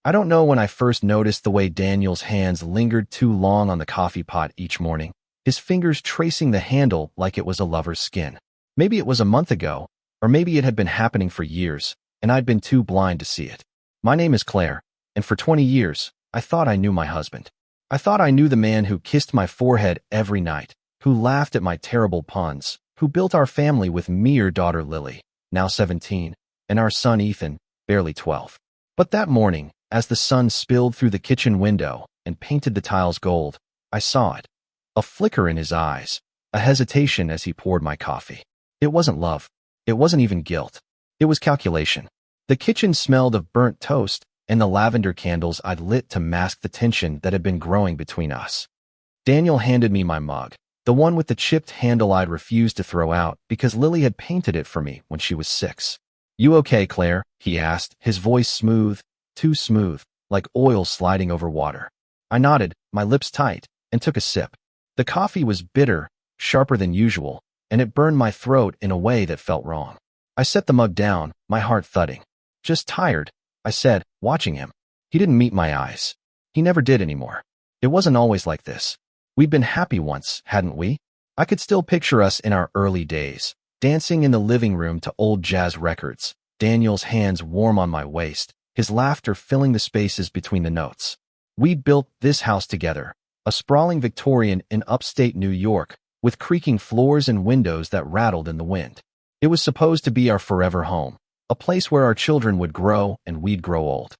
I don't know when I first noticed the way Daniel's hands lingered too long on the coffee pot each morning, his fingers tracing the handle like it was a lover's skin. Maybe it was a month ago, or maybe it had been happening for years, and I'd been too blind to see it. My name is Claire, and for 20 years, I thought I knew my husband. I thought I knew the man who kissed my forehead every night, who laughed at my terrible puns, who built our family with me, your daughter Lily, now 17, and our son Ethan, barely 12. But that morning, as the sun spilled through the kitchen window and painted the tiles gold, I saw it. A flicker in his eyes, a hesitation as he poured my coffee. It wasn't love. It wasn't even guilt. It was calculation. The kitchen smelled of burnt toast and the lavender candles I'd lit to mask the tension that had been growing between us. Daniel handed me my mug, the one with the chipped handle I'd refused to throw out because Lily had painted it for me when she was 6. "You okay, Claire?" he asked, his voice smooth, too smooth, like oil sliding over water. I nodded, my lips tight, and took a sip. The coffee was bitter, sharper than usual, and it burned my throat in a way that felt wrong. I set the mug down, my heart thudding. "Just tired," I said, watching him. He didn't meet my eyes. He never did anymore. It wasn't always like this. We'd been happy once, hadn't we? I could still picture us in our early days, dancing in the living room to old jazz records, Daniel's hands warm on my waist, his laughter filling the spaces between the notes. We built this house together, a sprawling Victorian in upstate New York, with creaking floors and windows that rattled in the wind. It was supposed to be our forever home, a place where our children would grow and we'd grow old.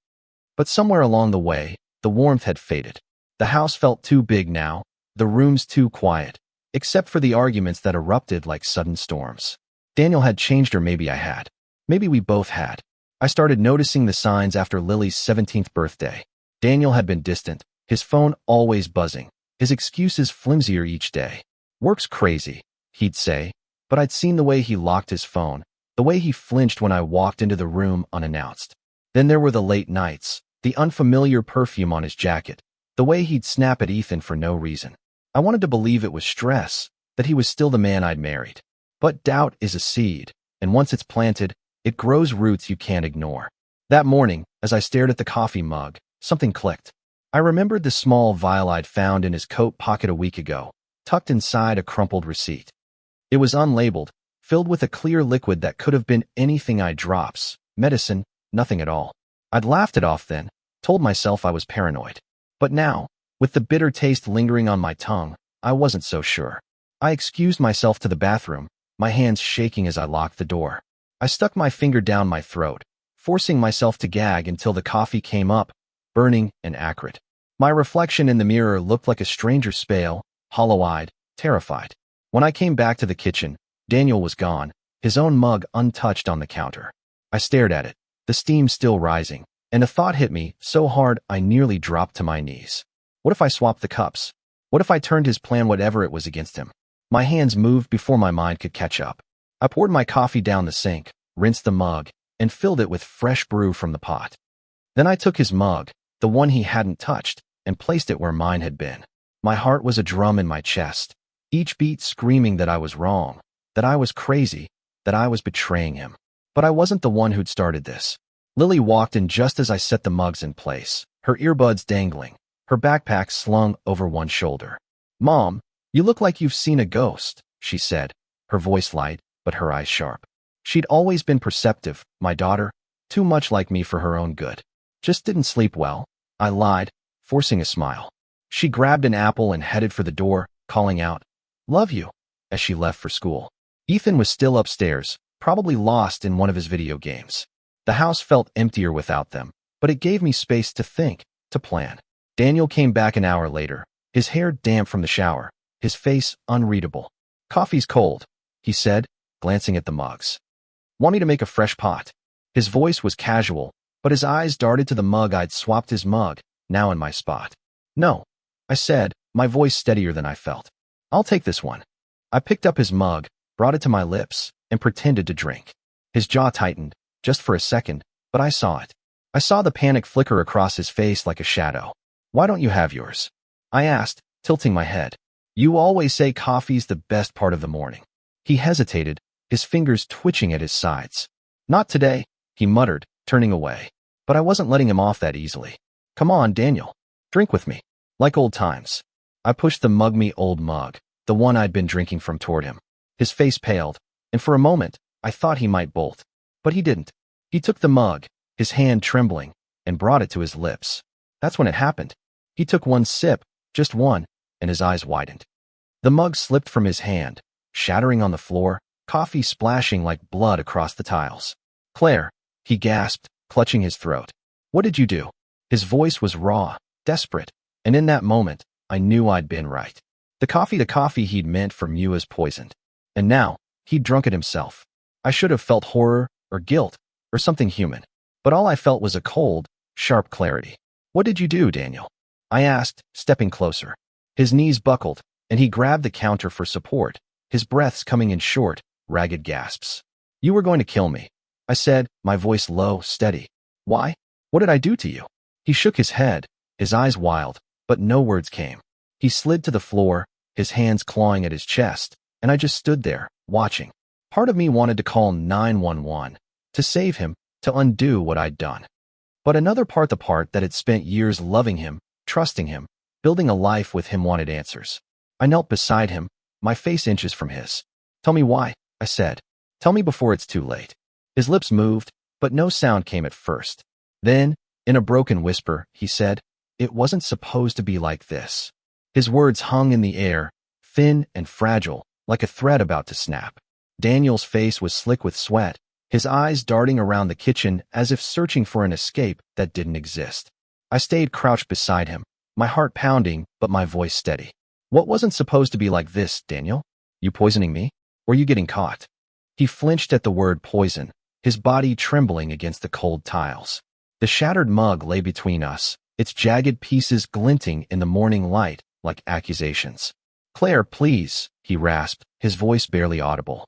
But somewhere along the way, the warmth had faded. The house felt too big now, the rooms too quiet, except for the arguments that erupted like sudden storms. Daniel had changed, or maybe I had. Maybe we both had. I started noticing the signs after Lily's 17th birthday. Daniel had been distant, his phone always buzzing, his excuses flimsier each day. "Work's crazy," he'd say, but I'd seen the way he locked his phone, the way he flinched when I walked into the room unannounced. Then there were the late nights, the unfamiliar perfume on his jacket, the way he'd snap at Ethan for no reason. I wanted to believe it was stress, that he was still the man I'd married. But doubt is a seed, and once it's planted, it grows roots you can't ignore. That morning, as I stared at the coffee mug, something clicked. I remembered the small vial I'd found in his coat pocket a week ago, tucked inside a crumpled receipt. It was unlabeled, filled with a clear liquid that could have been anything. Eye drops, medicine, nothing at all. I'd laughed it off then, told myself I was paranoid. But now, with the bitter taste lingering on my tongue, I wasn't so sure. I excused myself to the bathroom, my hands shaking as I locked the door. I stuck my finger down my throat, forcing myself to gag until the coffee came up, burning and acrid. My reflection in the mirror looked like a stranger's pale, hollow-eyed, terrified. When I came back to the kitchen, Daniel was gone, his own mug untouched on the counter. I stared at it, the steam still rising, and a thought hit me so hard I nearly dropped to my knees. What if I swapped the cups? What if I turned his plan whatever it was against him? My hands moved before my mind could catch up. I poured my coffee down the sink, rinsed the mug, and filled it with fresh brew from the pot. Then I took his mug, the one he hadn't touched, and placed it where mine had been. My heart was a drum in my chest, each beat screaming that I was wrong, that I was crazy, that I was betraying him. But I wasn't the one who'd started this. Lily walked in just as I set the mugs in place, her earbuds dangling, her backpack slung over one shoulder. "Mom, you look like you've seen a ghost," she said, her voice light, but her eyes sharp. She'd always been perceptive, my daughter, too much like me for her own good. "Just didn't sleep well," I lied, forcing a smile. She grabbed an apple and headed for the door, calling out, "Love you," as she left for school. Ethan was still upstairs, probably lost in one of his video games. The house felt emptier without them, but it gave me space to think, to plan. Daniel came back an hour later, his hair damp from the shower, his face unreadable. "Coffee's cold," he said, glancing at the mugs. "Want me to make a fresh pot?" His voice was casual, but his eyes darted to the mug I'd swapped his mug, now in my spot. "No," I said, my voice steadier than I felt. "I'll take this one." I picked up his mug, brought it to my lips, and pretended to drink. His jaw tightened, just for a second, but I saw it. I saw the panic flicker across his face like a shadow. "Why don't you have yours?" I asked, tilting my head. "You always say coffee's the best part of the morning." He hesitated, his fingers twitching at his sides. "Not today," he muttered, turning away. But I wasn't letting him off that easily. Come on, Daniel. Drink with me. Like old times. I pushed the mug-me old mug, the one I'd been drinking from, toward him. His face paled, and for a moment, I thought he might bolt. But he didn't. He took the mug, his hand trembling, and brought it to his lips. That's when it happened. He took one sip, just one, and his eyes widened. The mug slipped from his hand, shattering on the floor, coffee splashing like blood across the tiles. Claire, he gasped, clutching his throat. What did you do? His voice was raw, desperate, and in that moment, I knew I'd been right. The coffee he'd meant for me was poisoned. And now, he'd drunk it himself. I should have felt horror, or guilt, or something human. But all I felt was a cold, sharp clarity. What did you do, Daniel? I asked, stepping closer. His knees buckled, and he grabbed the counter for support, his breaths coming in short, ragged gasps. You were going to kill me, I said, my voice low, steady. Why? What did I do to you? He shook his head, his eyes wild, but no words came. He slid to the floor, his hands clawing at his chest, and I just stood there, watching. Part of me wanted to call 911, to save him, to undo what I'd done. But another part, the part that had spent years loving him, trusting him, building a life with him, wanted answers. I knelt beside him, my face inches from his. Tell me why, I said. Tell me before it's too late. His lips moved, but no sound came at first. Then, in a broken whisper, he said, it wasn't supposed to be like this. His words hung in the air, thin and fragile, like a thread about to snap. Daniel's face was slick with sweat, his eyes darting around the kitchen as if searching for an escape that didn't exist. I stayed crouched beside him, my heart pounding, but my voice steady. What wasn't supposed to be like this, Daniel? You poisoning me? Or you getting caught? He flinched at the word poison, his body trembling against the cold tiles. The shattered mug lay between us, its jagged pieces glinting in the morning light like accusations. Claire, please, he rasped, his voice barely audible.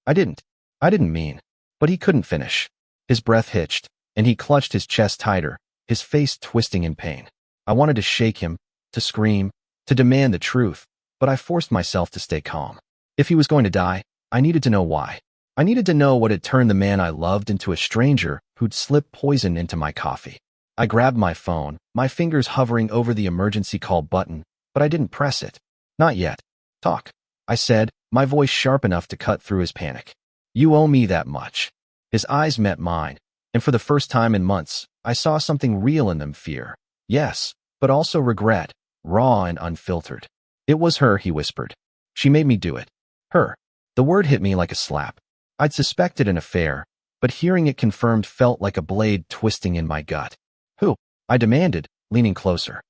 I didn't mean. But he couldn't finish. His breath hitched, and he clutched his chest tighter, his face twisting in pain. I wanted to shake him, to scream, to demand the truth, but I forced myself to stay calm. If he was going to die, I needed to know why. I needed to know what had turned the man I loved into a stranger who'd slipped poison into my coffee. I grabbed my phone, my fingers hovering over the emergency call button, but I didn't press it. Not yet. Talk, I said, my voice sharp enough to cut through his panic. You owe me that much. His eyes met mine, and for the first time in months, I saw something real in them, fear. Yes, but also regret, raw and unfiltered. It was her, he whispered. She made me do it. Her. The word hit me like a slap. I'd suspected an affair, but hearing it confirmed felt like a blade twisting in my gut. Who? I demanded, leaning closer.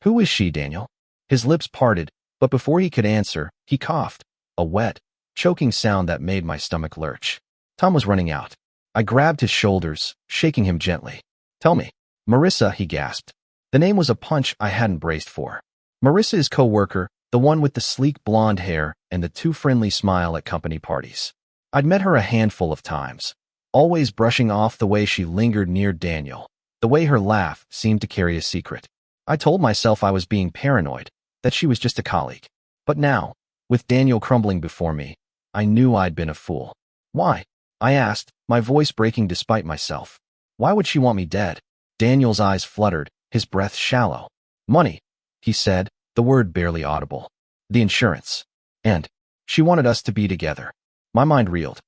Who is she, Daniel? His lips parted, but before he could answer, he coughed, a wet, choking sound that made my stomach lurch. Tom was running out. I grabbed his shoulders, shaking him gently. Tell me. Marissa, he gasped. The name was a punch I hadn't braced for. Marissa is co-worker, the one with the sleek blonde hair and the too friendly smile at company parties. I'd met her a handful of times, always brushing off the way she lingered near Daniel, the way her laugh seemed to carry a secret. I told myself I was being paranoid, that she was just a colleague. But now, with Daniel crumbling before me, I knew I'd been a fool. Why? I asked, my voice breaking despite myself. Why would she want me dead? Daniel's eyes fluttered, his breath shallow. Money, he said, the word barely audible. The insurance. And she wanted us to be together. My mind reeled.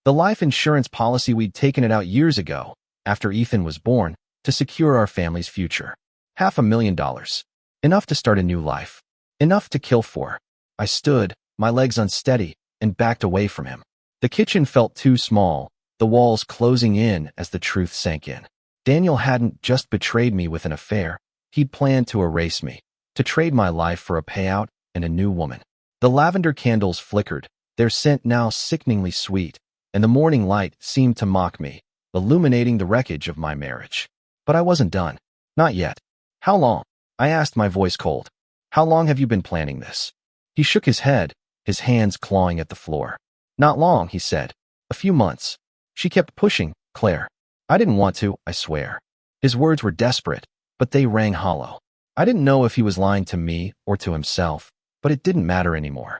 The life insurance policy we'd taken it out years ago, after Ethan was born, to secure our family's future. $500,000. Enough to start a new life. Enough to kill for. I stood, my legs unsteady, and backed away from him. The kitchen felt too small, the walls closing in as the truth sank in. Daniel hadn't just betrayed me with an affair. He'd planned to erase me, to trade my life for a payout and a new woman. The lavender candles flickered, their scent now sickeningly sweet, and the morning light seemed to mock me, illuminating the wreckage of my marriage. But I wasn't done. Not yet. How long? I asked, my voice cold. How long have you been planning this? He shook his head, his hands clawing at the floor. Not long, he said. A few months. She kept pushing, Claire. I didn't want to, I swear. His words were desperate, but they rang hollow. I didn't know if he was lying to me or to himself, but it didn't matter anymore.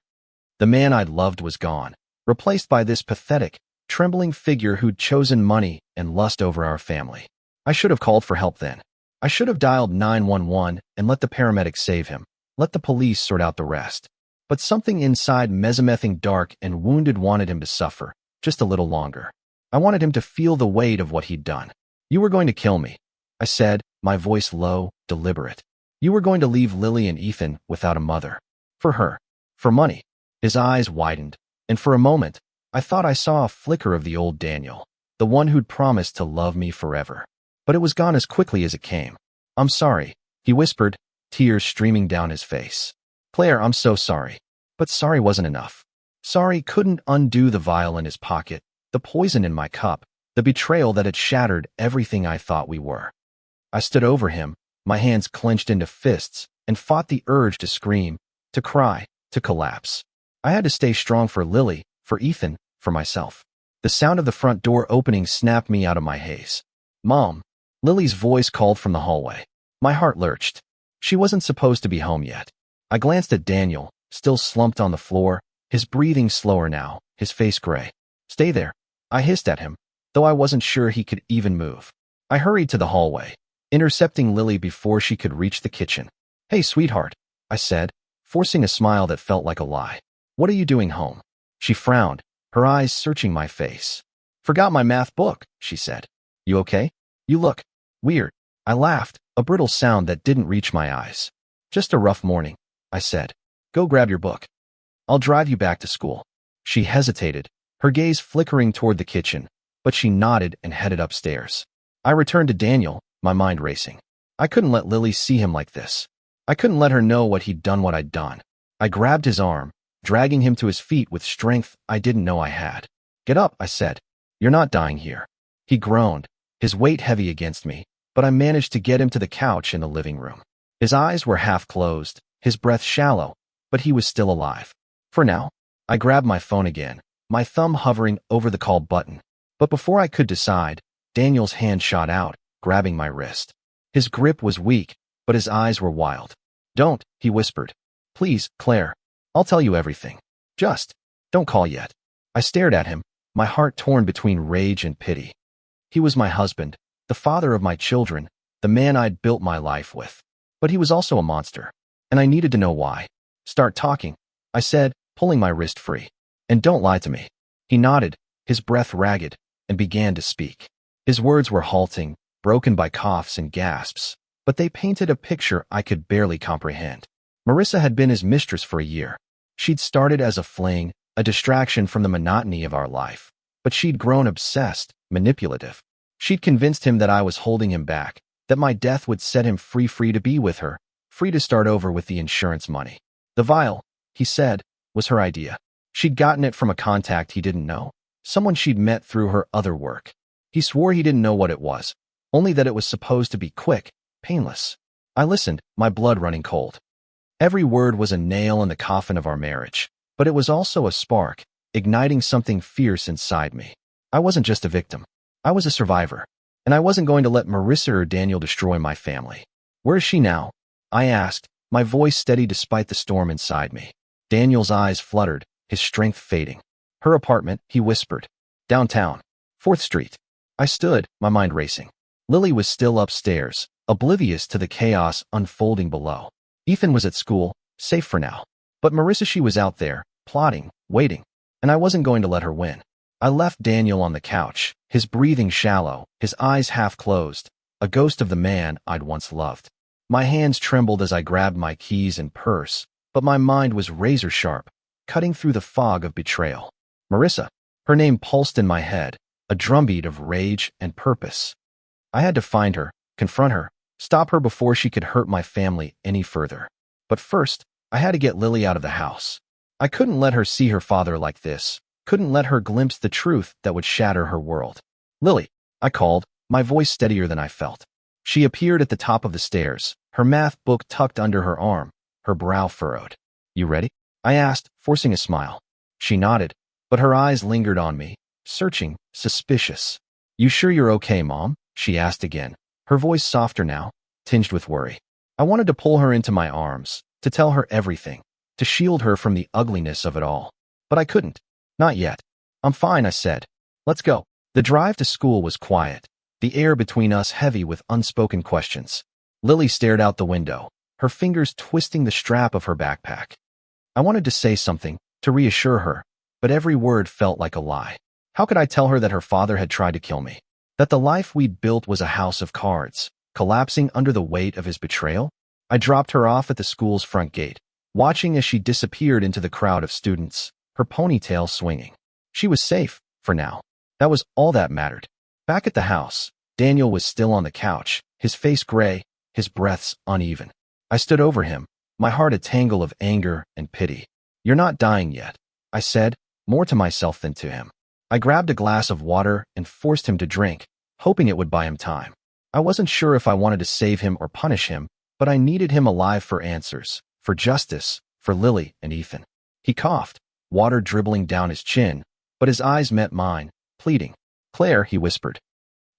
The man I'd loved was gone, replaced by this pathetic, trembling figure who'd chosen money and lust over our family. I should have called for help then. I should have dialed 911 and let the paramedics save him. Let the police sort out the rest. But something inside mesomething dark and wounded wanted him to suffer, just a little longer. I wanted him to feel the weight of what he'd done. You were going to kill me, I said, my voice low, deliberate. You were going to leave Lily and Ethan without a mother. For her. For money. His eyes widened, and for a moment, I thought I saw a flicker of the old Daniel, the one who'd promised to love me forever. But it was gone as quickly as it came. I'm sorry, he whispered, tears streaming down his face. Claire, I'm so sorry. But sorry wasn't enough. Sorry couldn't undo the vial in his pocket, the poison in my cup, the betrayal that had shattered everything I thought we were. I stood over him, my hands clenched into fists, and fought the urge to scream, to cry, to collapse. I had to stay strong for Lily, for Ethan, for myself. The sound of the front door opening snapped me out of my haze. Mom. Lily's voice called from the hallway. My heart lurched. She wasn't supposed to be home yet. I glanced at Daniel, still slumped on the floor, his breathing slower now, his face gray. Stay there. I hissed at him, though I wasn't sure he could even move. I hurried to the hallway, intercepting Lily before she could reach the kitchen. Hey, sweetheart, I said, forcing a smile that felt like a lie. What are you doing home? She frowned, her eyes searching my face. Forgot my math book, she said. You okay? You look weird. I laughed, a brittle sound that didn't reach my eyes. Just a rough morning, I said. Go grab your book. I'll drive you back to school. She hesitated, her gaze flickering toward the kitchen, but she nodded and headed upstairs. I returned to Daniel, my mind racing. I couldn't let Lily see him like this. I couldn't let her know what he'd done what I'd done. I grabbed his arm, dragging him to his feet with strength I didn't know I had. Get up, I said. You're not dying here. He groaned, his weight heavy against me, but I managed to get him to the couch in the living room. His eyes were half closed, his breath shallow, but he was still alive. For now. I grabbed my phone again, my thumb hovering over the call button. But before I could decide, Daniel's hand shot out, grabbing my wrist. His grip was weak, but his eyes were wild. Don't, he whispered. Please, Claire. I'll tell you everything. Just don't call yet. I stared at him, my heart torn between rage and pity. He was my husband, the father of my children, the man I'd built my life with. But he was also a monster, and I needed to know why. Start talking, I said, pulling my wrist free. And don't lie to me. He nodded, his breath ragged, and began to speak. His words were halting, broken by coughs and gasps, but they painted a picture I could barely comprehend. Marissa had been his mistress for a year. She'd started as a fling, a distraction from the monotony of our life, but she'd grown obsessed, manipulative. She'd convinced him that I was holding him back, that my death would set him free to be with her, free to start over with the insurance money. The vial, he said, was her idea. She'd gotten it from a contact he didn't know, someone she'd met through her other work. He swore he didn't know what it was, only that it was supposed to be quick, painless. I listened, my blood running cold. Every word was a nail in the coffin of our marriage, but it was also a spark, igniting something fierce inside me. I wasn't just a victim. I was a survivor, and I wasn't going to let Marissa or Daniel destroy my family. Where is she now? I asked, my voice steady despite the storm inside me. Daniel's eyes fluttered, his strength fading. Her apartment, he whispered. Downtown. 4th Street. I stood, my mind racing. Lily was still upstairs, oblivious to the chaos unfolding below. Ethan was at school, safe for now. But Marissa, she was out there, plotting, waiting, and I wasn't going to let her win. I left Daniel on the couch, his breathing shallow, his eyes half closed, a ghost of the man I'd once loved. My hands trembled as I grabbed my keys and purse, but my mind was razor sharp, cutting through the fog of betrayal. Marissa. Her name pulsed in my head, a drumbeat of rage and purpose. I had to find her, confront her, stop her before she could hurt my family any further. But first, I had to get Lily out of the house. I couldn't let her see her father like this, couldn't let her glimpse the truth that would shatter her world. Lily, I called, my voice steadier than I felt. She appeared at the top of the stairs, her math book tucked under her arm, her brow furrowed. You ready? I asked, forcing a smile. She nodded, but her eyes lingered on me, searching, suspicious. You sure you're okay, Mom? She asked again, her voice softer now, tinged with worry. I wanted to pull her into my arms, to tell her everything, to shield her from the ugliness of it all. But I couldn't. Not yet. I'm fine, I said. Let's go. The drive to school was quiet. the air between us heavy with unspoken questions. Lily stared out the window, her fingers twisting the strap of her backpack. I wanted to say something, to reassure her, but every word felt like a lie. How could I tell her that her father had tried to kill me? That the life we'd built was a house of cards, collapsing under the weight of his betrayal? I dropped her off at the school's front gate, watching as she disappeared into the crowd of students, her ponytail swinging. She was safe, for now. That was all that mattered. Back at the house, Daniel was still on the couch, his face gray, his breaths uneven. I stood over him, my heart a tangle of anger and pity. "You're not dying yet," I said, more to myself than to him. I grabbed a glass of water and forced him to drink, hoping it would buy him time. I wasn't sure if I wanted to save him or punish him, but I needed him alive for answers, for justice, for Lily and Ethan. He coughed, water dribbling down his chin, but his eyes met mine, pleading. "Claire," he whispered.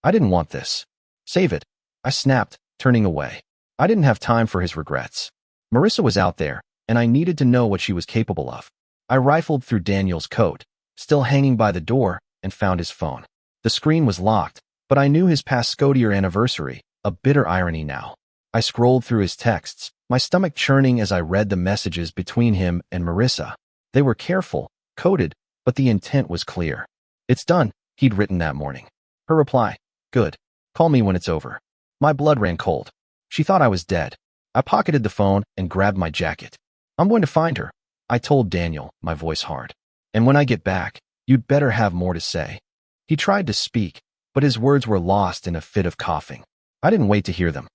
"I didn't want this. Save it." I snapped, turning away. I didn't have time for his regrets. Marissa was out there, and I needed to know what she was capable of. I rifled through Daniel's coat, still hanging by the door, and found his phone. The screen was locked, but I knew his past Scodier anniversary, a bitter irony now. I scrolled through his texts, my stomach churning as I read the messages between him and Marissa. They were careful, coded, but the intent was clear. "It's done," he'd written that morning. Her reply, "Good. Call me when it's over." My blood ran cold. She thought I was dead. I pocketed the phone and grabbed my jacket. "I'm going to find her," I told Daniel, my voice hard. "And when I get back, you'd better have more to say." He tried to speak, but his words were lost in a fit of coughing. I didn't wait to hear them.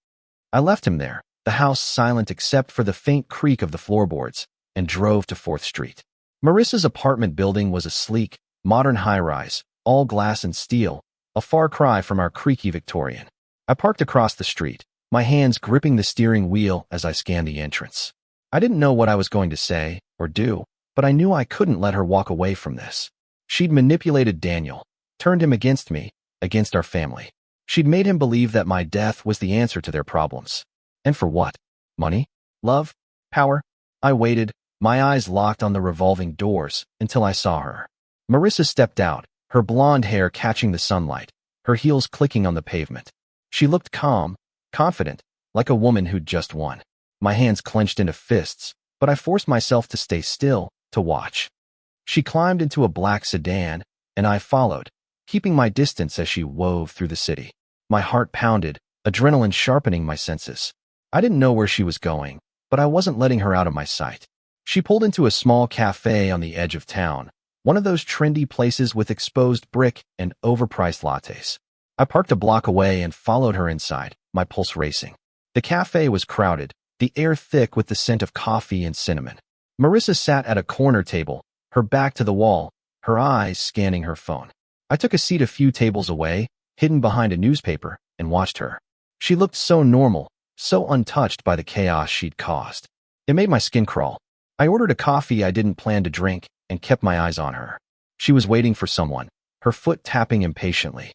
I left him there, the house silent except for the faint creak of the floorboards, and drove to 4th Street. Marissa's apartment building was a sleek, modern high-rise, all glass and steel, a far cry from our creaky Victorian. I parked across the street, my hands gripping the steering wheel as I scanned the entrance. I didn't know what I was going to say or do, but I knew I couldn't let her walk away from this. She'd manipulated Daniel, turned him against me, against our family. She'd made him believe that my death was the answer to their problems. And for what? Money? Love? Power? I waited, my eyes locked on the revolving doors, until I saw her. Marissa stepped out, her blonde hair catching the sunlight, her heels clicking on the pavement. She looked calm, confident, like a woman who'd just won. My hands clenched into fists, but I forced myself to stay still, to watch. She climbed into a black sedan, and I followed, keeping my distance as she wove through the city. My heart pounded, adrenaline sharpening my senses. I didn't know where she was going, but I wasn't letting her out of my sight. She pulled into a small cafe on the edge of town, one of those trendy places with exposed brick and overpriced lattes. I parked a block away and followed her inside, my pulse racing. The cafe was crowded, the air thick with the scent of coffee and cinnamon. Marissa sat at a corner table, her back to the wall, her eyes scanning her phone. I took a seat a few tables away, hidden behind a newspaper, and watched her. She looked so normal, so untouched by the chaos she'd caused. It made my skin crawl. I ordered a coffee I didn't plan to drink and kept my eyes on her. She was waiting for someone, her foot tapping impatiently.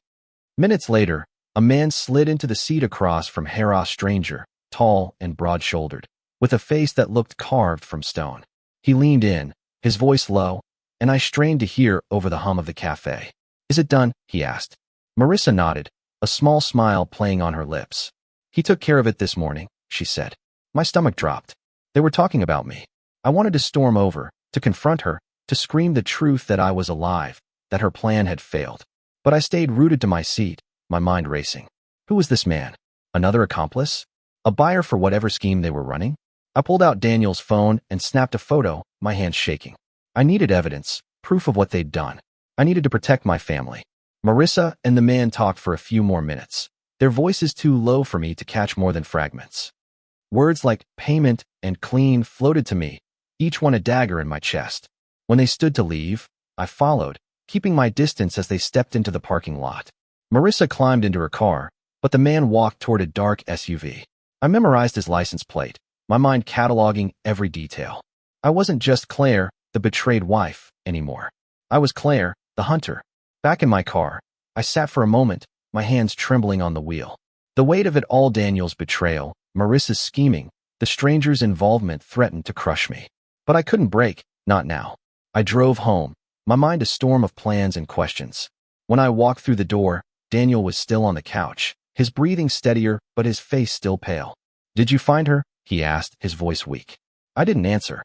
Minutes later, a man slid into the seat across from Hera's stranger, tall and broad-shouldered, with a face that looked carved from stone. He leaned in, his voice low, and I strained to hear over the hum of the cafe. "Is it done?" he asked. Marissa nodded, a small smile playing on her lips. "He took care of it this morning," she said. My stomach dropped. They were talking about me. I wanted to storm over, to confront her, to scream the truth that I was alive, that her plan had failed. But I stayed rooted to my seat, my mind racing. Who was this man? Another accomplice? A buyer for whatever scheme they were running? I pulled out Daniel's phone and snapped a photo, my hands shaking. I needed evidence, proof of what they'd done. I needed to protect my family. Marissa and the man talked for a few more minutes, their voices too low for me to catch more than fragments. Words like payment and clean floated to me, each one a dagger in my chest. When they stood to leave, I followed, keeping my distance as they stepped into the parking lot. Marissa climbed into her car, but the man walked toward a dark SUV. I memorized his license plate, my mind cataloging every detail. I wasn't just Claire, the betrayed wife, anymore. I was Claire, the hunter. Back in my car, I sat for a moment, my hands trembling on the wheel. The weight of it all, Daniel's betrayal, Marissa's scheming, the stranger's involvement threatened to crush me. But I couldn't break, not now. I drove home, my mind a storm of plans and questions. When I walked through the door, Daniel was still on the couch, his breathing steadier but his face still pale. "Did you find her?" he asked, his voice weak. I didn't answer.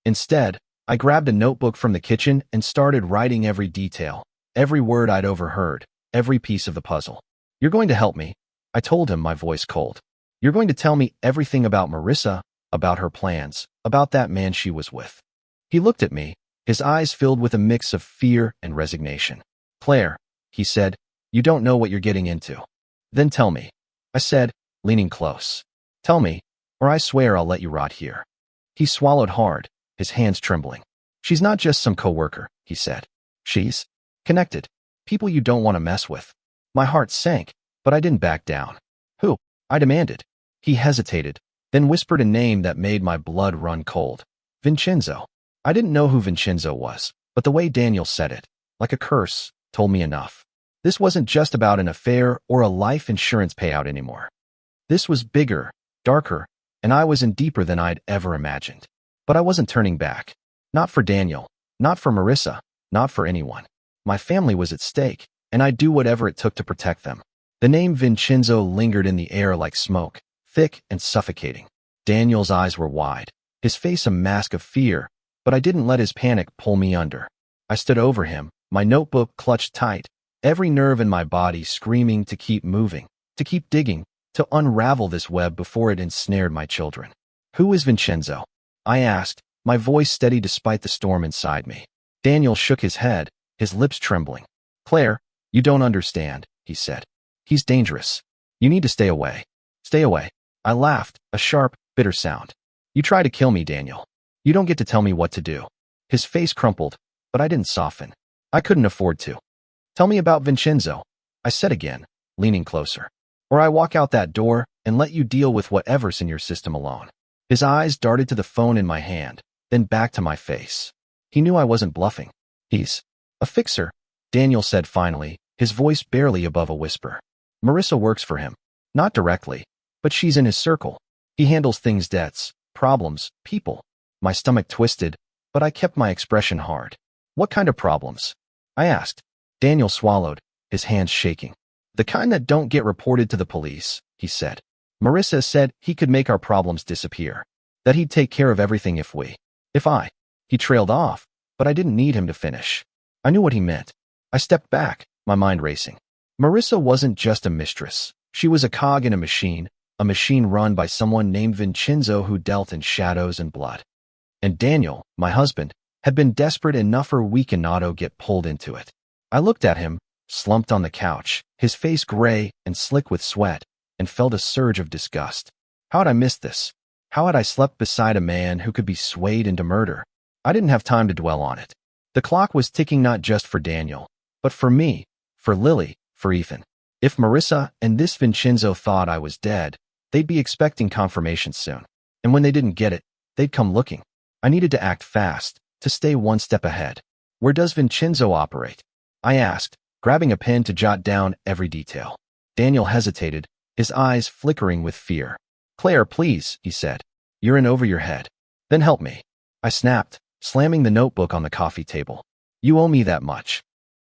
Instead, I grabbed a notebook from the kitchen and started writing every detail, every word I'd overheard, every piece of the puzzle. "You're going to help me," I told him, my voice cold. "You're going to tell me everything about Marissa, about her plans, about that man she was with." He looked at me, his eyes filled with a mix of fear and resignation. "Claire," he said, "you don't know what you're getting into." "Then tell me," I said, leaning close. "Tell me, or I swear I'll let you rot here." He swallowed hard, his hands trembling. "She's not just some coworker," he said. "She's connected. People you don't want to mess with." My heart sank, but I didn't back down. "Who?" I demanded. He hesitated, then whispered a name that made my blood run cold. "Vincenzo." I didn't know who Vincenzo was, but the way Daniel said it, like a curse, told me enough. This wasn't just about an affair or a life insurance payout anymore. This was bigger, darker, and I was in deeper than I'd ever imagined. But I wasn't turning back. Not for Daniel, not for Marissa, not for anyone. My family was at stake, and I'd do whatever it took to protect them. The name Vincenzo lingered in the air like smoke, thick and suffocating. Daniel's eyes were wide, his face a mask of fear, but I didn't let his panic pull me under. I stood over him, my notebook clutched tight, every nerve in my body screaming to keep moving, to keep digging, to unravel this web before it ensnared my children. "Who is Vincenzo?" I asked, my voice steady despite the storm inside me. Daniel shook his head, his lips trembling. "Claire, you don't understand," he said. "He's dangerous. You need to stay away." "Stay away." I laughed, a sharp, bitter sound. "You try to kill me, Daniel. You don't get to tell me what to do." His face crumpled, but I didn't soften. I couldn't afford to. "Tell me about Vincenzo," I said again, leaning closer. "Or I walk out that door and let you deal with whatever's in your system alone." His eyes darted to the phone in my hand, then back to my face. He knew I wasn't bluffing. "He's a fixer," Daniel said finally, his voice barely above a whisper. "Marissa works for him. Not directly, but she's in his circle. He handles things, debts, problems, people." My stomach twisted, but I kept my expression hard. "What kind of problems?" I asked. Daniel swallowed, his hands shaking. "The kind that don't get reported to the police," he said. "Marissa said he could make our problems disappear, that he'd take care of everything if I. He trailed off, but I didn't need him to finish. I knew what he meant. I stepped back, my mind racing. Marissa wasn't just a mistress. She was a cog in a machine run by someone named Vincenzo who dealt in shadows and blood. And Daniel, my husband, had been desperate enough for weak and not to get pulled into it. I looked at him, slumped on the couch, his face gray and slick with sweat, and felt a surge of disgust. How had I missed this? How had I slept beside a man who could be swayed into murder? I didn't have time to dwell on it. The clock was ticking not just for Daniel, but for me, for Lily, for Ethan. If Marissa and this Vincenzo thought I was dead, they'd be expecting confirmation soon. And when they didn't get it, they'd come looking. I needed to act fast, to stay one step ahead. "Where does Vincenzo operate?" I asked, grabbing a pen to jot down every detail. Daniel hesitated, his eyes flickering with fear. "Claire, please," he said. "You're in over your head." "Then help me." I snapped, slamming the notebook on the coffee table. "You owe me that much.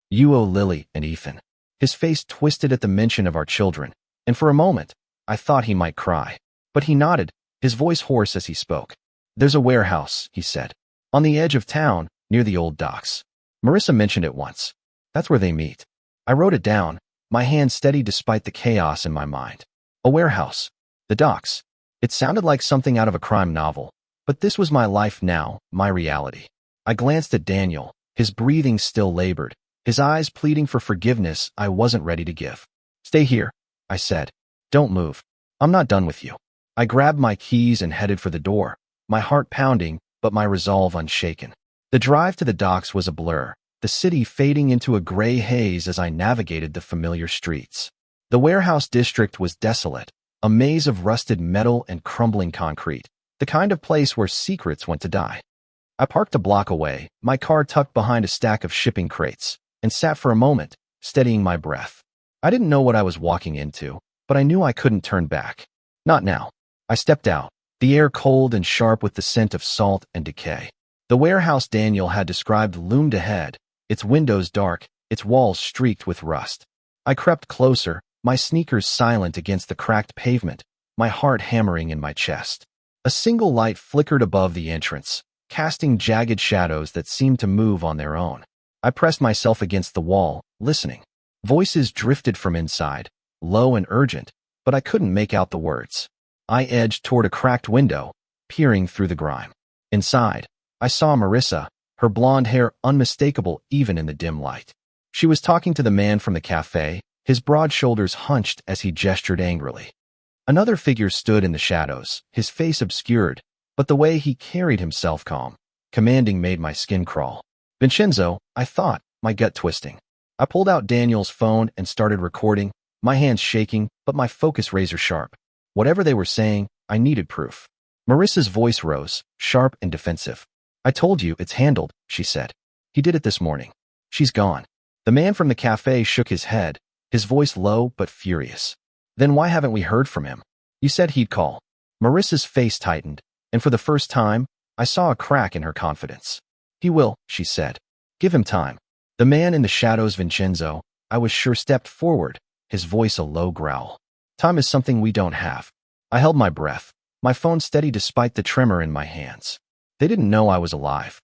You owe Lily and Ethan." His face twisted at the mention of our children, and for a moment, I thought he might cry. But he nodded, his voice hoarse as he spoke. "There's a warehouse," he said, "on the edge of town, near the old docks. Marissa mentioned it once. That's where they meet." I wrote it down, my hand steady despite the chaos in my mind. A warehouse. The docks. It sounded like something out of a crime novel, but this was my life now, my reality. I glanced at Daniel, his breathing still labored, his eyes pleading for forgiveness I wasn't ready to give. "Stay here," I said. "Don't move. I'm not done with you." I grabbed my keys and headed for the door, my heart pounding, but my resolve unshaken. The drive to the docks was a blur, the city fading into a gray haze as I navigated the familiar streets. The warehouse district was desolate, a maze of rusted metal and crumbling concrete, the kind of place where secrets went to die. I parked a block away, my car tucked behind a stack of shipping crates, and sat for a moment, steadying my breath. I didn't know what I was walking into, but I knew I couldn't turn back. Not now. I stepped out, the air cold and sharp with the scent of salt and decay. The warehouse Daniel had described loomed ahead, its windows dark, its walls streaked with rust. I crept closer, my sneakers silent against the cracked pavement, my heart hammering in my chest. A single light flickered above the entrance, casting jagged shadows that seemed to move on their own. I pressed myself against the wall, listening. Voices drifted from inside, low and urgent, but I couldn't make out the words. I edged toward a cracked window, peering through the grime. Inside, I saw Marissa, her blonde hair unmistakable even in the dim light. She was talking to the man from the cafe, his broad shoulders hunched as he gestured angrily. Another figure stood in the shadows, his face obscured, but the way he carried himself calm, commanding made my skin crawl. Vincenzo, I thought, my gut twisting. I pulled out Daniel's phone and started recording, my hands shaking, but my focus razor sharp. Whatever they were saying, I needed proof. Marissa's voice rose, sharp and defensive. I told you, it's handled, she said. He did it this morning. She's gone. The man from the cafe shook his head, his voice low but furious. Then why haven't we heard from him? You said he'd call. Marissa's face tightened, and for the first time, I saw a crack in her confidence. He will, she said. Give him time. The man in the shadows, Vincenzo, I was sure, stepped forward, his voice a low growl. Time is something we don't have. I held my breath, my phone steady despite the tremor in my hands. They didn't know I was alive.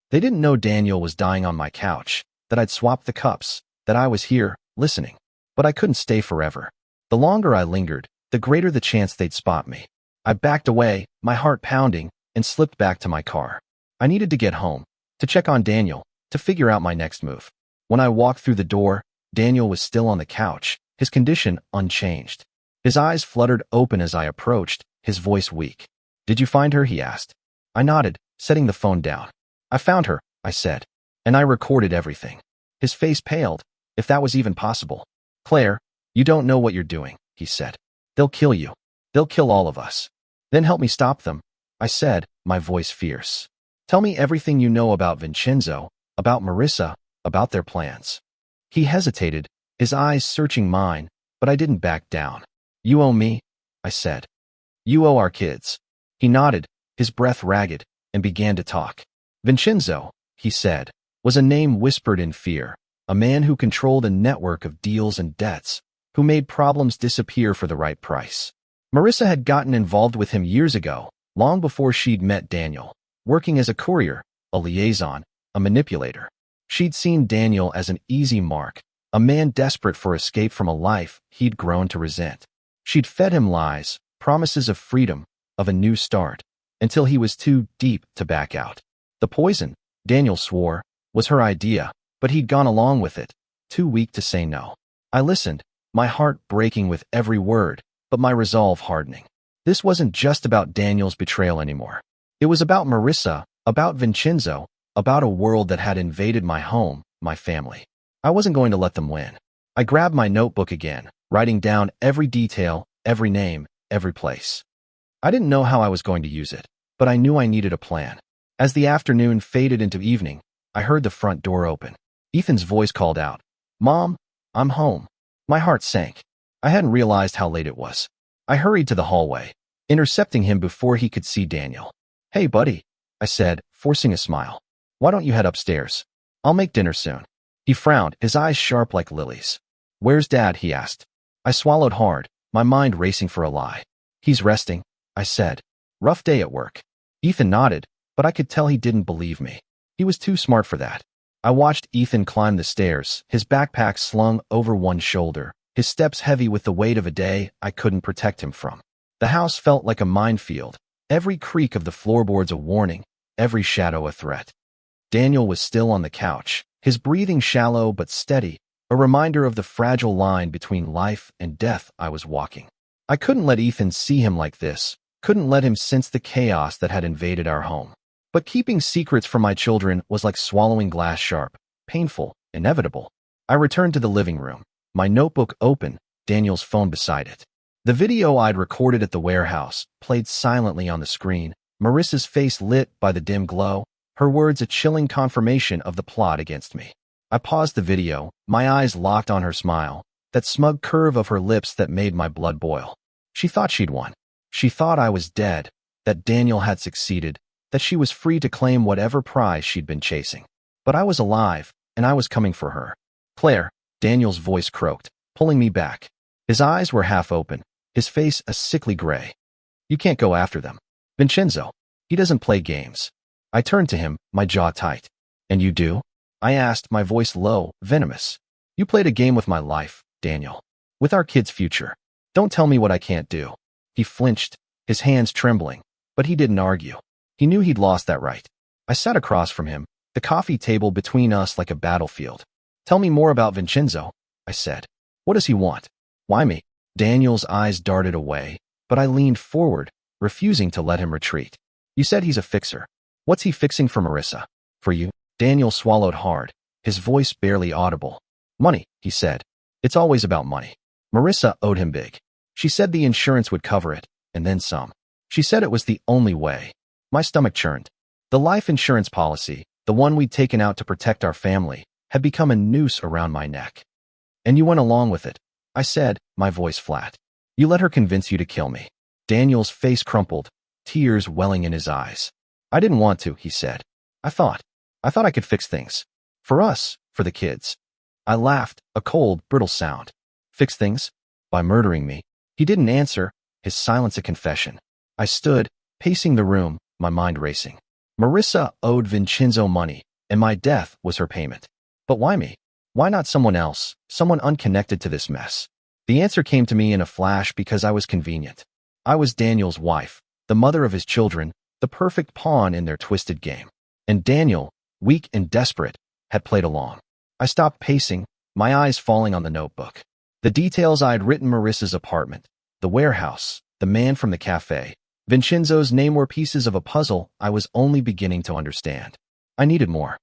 They didn't know Daniel was dying on my couch, that I'd swapped the cups, that I was here, listening. But I couldn't stay forever. The longer I lingered, the greater the chance they'd spot me. I backed away, my heart pounding, and slipped back to my car. I needed to get home, to check on Daniel, to figure out my next move. When I walked through the door, Daniel was still on the couch, his condition unchanged. His eyes fluttered open as I approached, his voice weak. Did you find her? He asked. I nodded, setting the phone down. I found her, I said. And I recorded everything. His face paled, if that was even possible. Claire, you don't know what you're doing, he said. They'll kill you. They'll kill all of us. Then help me stop them, I said, my voice fierce. Tell me everything you know about Vincenzo, about Marissa, about their plans. He hesitated, his eyes searching mine, but I didn't back down. You owe me, I said. You owe our kids. He nodded, his breath ragged, and began to talk. Vincenzo, he said, was a name whispered in fear, a man who controlled a network of deals and debts, who made problems disappear for the right price. Marissa had gotten involved with him years ago, long before she'd met Daniel, working as a courier, a liaison, a manipulator. She'd seen Daniel as an easy mark, a man desperate for escape from a life he'd grown to resent. She'd fed him lies, promises of freedom, of a new start, until he was too deep to back out. The poison, Daniel swore, was her idea, but he'd gone along with it, too weak to say no. I listened, my heart breaking with every word, but my resolve hardening. This wasn't just about Daniel's betrayal anymore. It was about Marissa, about Vincenzo, about a world that had invaded my home, my family. I wasn't going to let them win. I grabbed my notebook again, writing down every detail, every name, every place. I didn't know how I was going to use it, but I knew I needed a plan. As the afternoon faded into evening, I heard the front door open. Ethan's voice called out, "Mom, I'm home." My heart sank. I hadn't realized how late it was. I hurried to the hallway, intercepting him before he could see Daniel. "Hey, buddy," I said, forcing a smile. "Why don't you head upstairs? I'll make dinner soon." He frowned, his eyes sharp like lilies. "Where's Dad?" he asked. I swallowed hard, my mind racing for a lie. "He's resting," I said. "Rough day at work." Ethan nodded, but I could tell he didn't believe me. He was too smart for that. I watched Ethan climb the stairs, his backpack slung over one shoulder, his steps heavy with the weight of a day I couldn't protect him from. The house felt like a minefield, every creak of the floorboards a warning, every shadow a threat. Daniel was still on the couch, his breathing shallow but steady, a reminder of the fragile line between life and death I was walking. I couldn't let Ethan see him like this, couldn't let him sense the chaos that had invaded our home. But keeping secrets from my children was like swallowing glass sharp, painful, inevitable. I returned to the living room, my notebook open, Daniel's phone beside it. The video I'd recorded at the warehouse played silently on the screen, Marissa's face lit by the dim glow, her words a chilling confirmation of the plot against me. I paused the video, my eyes locked on her smile, that smug curve of her lips that made my blood boil. She thought she'd won. She thought I was dead, that Daniel had succeeded, that she was free to claim whatever prize she'd been chasing. But I was alive, and I was coming for her. "Claire," Daniel's voice croaked. pulling me back. His eyes were half open, his face a sickly gray. You can't go after them. Vincenzo. He doesn't play games. I turned to him, my jaw tight. And you do? I asked, my voice low, venomous. You played a game with my life, Daniel. With our kid's future. Don't tell me what I can't do. He flinched, his hands trembling, but he didn't argue. He knew he'd lost that right. I sat across from him, the coffee table between us like a battlefield. Tell me more about Vincenzo, I said. What does he want? Why me? Daniel's eyes darted away, but I leaned forward, refusing to let him retreat. You said he's a fixer. What's he fixing for Marissa? For you? Daniel swallowed hard, his voice barely audible. Money, he said. It's always about money. Marissa owed him big. She said the insurance would cover it, and then some. She said it was the only way. My stomach churned. The life insurance policy, the one we'd taken out to protect our family, had become a noose around my neck. And you went along with it, I said, my voice flat. You let her convince you to kill me. Daniel's face crumpled, tears welling in his eyes. I didn't want to, he said. I thought I could fix things. For us, for the kids. I laughed, a cold, brittle sound. Fix things? By murdering me. He didn't answer, his silence a confession. I stood, pacing the room, my mind racing. Marissa owed Vincenzo money, and my death was her payment. But why me? Why not someone else, someone unconnected to this mess? The answer came to me in a flash because I was convenient. I was Daniel's wife, the mother of his children, the perfect pawn in their twisted game. And Daniel, weak and desperate, had played along. I stopped pacing, my eyes falling on the notebook. The details I'd written: Marissa's apartment, the warehouse, the man from the cafe. Vincenzo's name were pieces of a puzzle I was only beginning to understand. I needed more.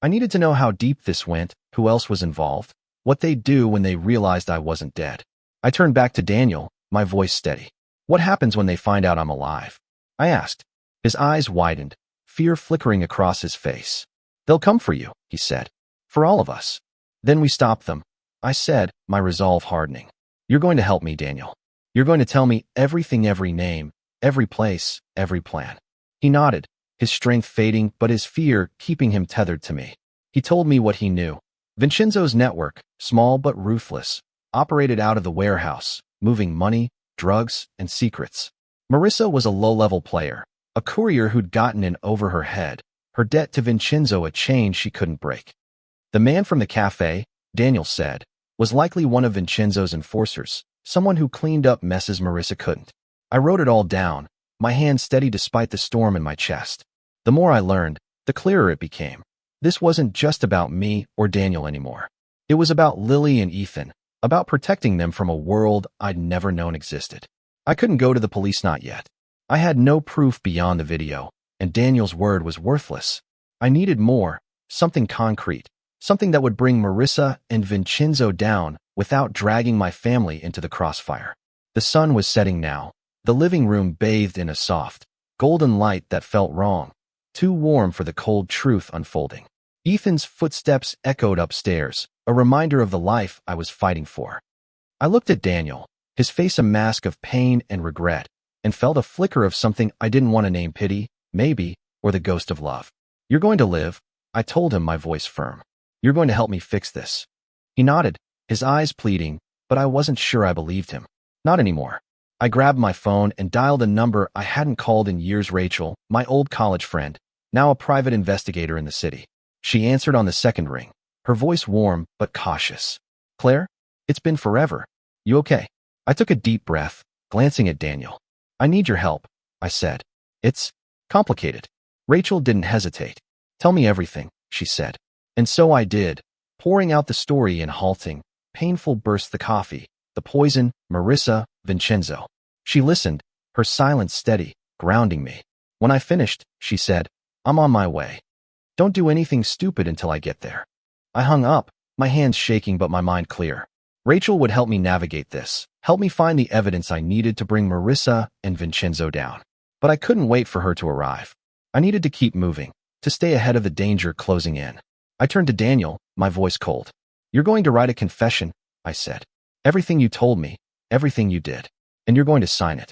I needed to know how deep this went, who else was involved, what they'd do when they realized I wasn't dead. I turned back to Daniel, my voice steady. What happens when they find out I'm alive? I asked. His eyes widened, fear flickering across his face. They'll come for you, he said. For all of us. Then we stop them, I said, my resolve hardening. You're going to help me, Daniel. You're going to tell me everything, every name, every place, every plan. He nodded, his strength fading but his fear keeping him tethered to me. He told me what he knew. Vincenzo's network, small but ruthless, operated out of the warehouse, moving money, drugs, and secrets. Marissa was a low-level player, a courier who'd gotten in over her head, her debt to Vincenzo a chain she couldn't break. The man from the cafe, Daniel said, was likely one of Vincenzo's enforcers, someone who cleaned up messes Marissa couldn't. I wrote it all down, my hand steady despite the storm in my chest. The more I learned, the clearer it became. This wasn't just about me or Daniel anymore. It was about Lily and Ethan, about protecting them from a world I'd never known existed. I couldn't go to the police, not yet. I had no proof beyond the video, and Daniel's word was worthless. I needed more, something concrete, something that would bring Marissa and Vincenzo down without dragging my family into the crossfire. The sun was setting now, the living room bathed in a soft, golden light that felt wrong, too warm for the cold truth unfolding. Ethan's footsteps echoed upstairs, a reminder of the life I was fighting for. I looked at Daniel, his face a mask of pain and regret, and felt a flicker of something I didn't want to name: pity, maybe, or the ghost of love. You're going to live, I told him, my voice firm. You're going to help me fix this. He nodded, his eyes pleading, but I wasn't sure I believed him. Not anymore. I grabbed my phone and dialed a number I hadn't called in years: Rachel, my old college friend, now a private investigator in the city. She answered on the second ring, her voice warm but cautious. Claire? It's been forever. You okay? I took a deep breath, glancing at Daniel. I need your help, I said. It's complicated. Rachel didn't hesitate. Tell me everything, she said. And so I did, pouring out the story in halting, painful bursts: the coffee, the poison, Marissa, Vincenzo. She listened, her silence steady, grounding me. When I finished, she said, I'm on my way. Don't do anything stupid until I get there. I hung up, my hands shaking but my mind clear. Rachel would help me navigate this, help me find the evidence I needed to bring Marissa and Vincenzo down. But I couldn't wait for her to arrive. I needed to keep moving, to stay ahead of the danger closing in. I turned to Daniel, my voice cold. You're going to write a confession, I said. Everything you told me, everything you did. And you're going to sign it.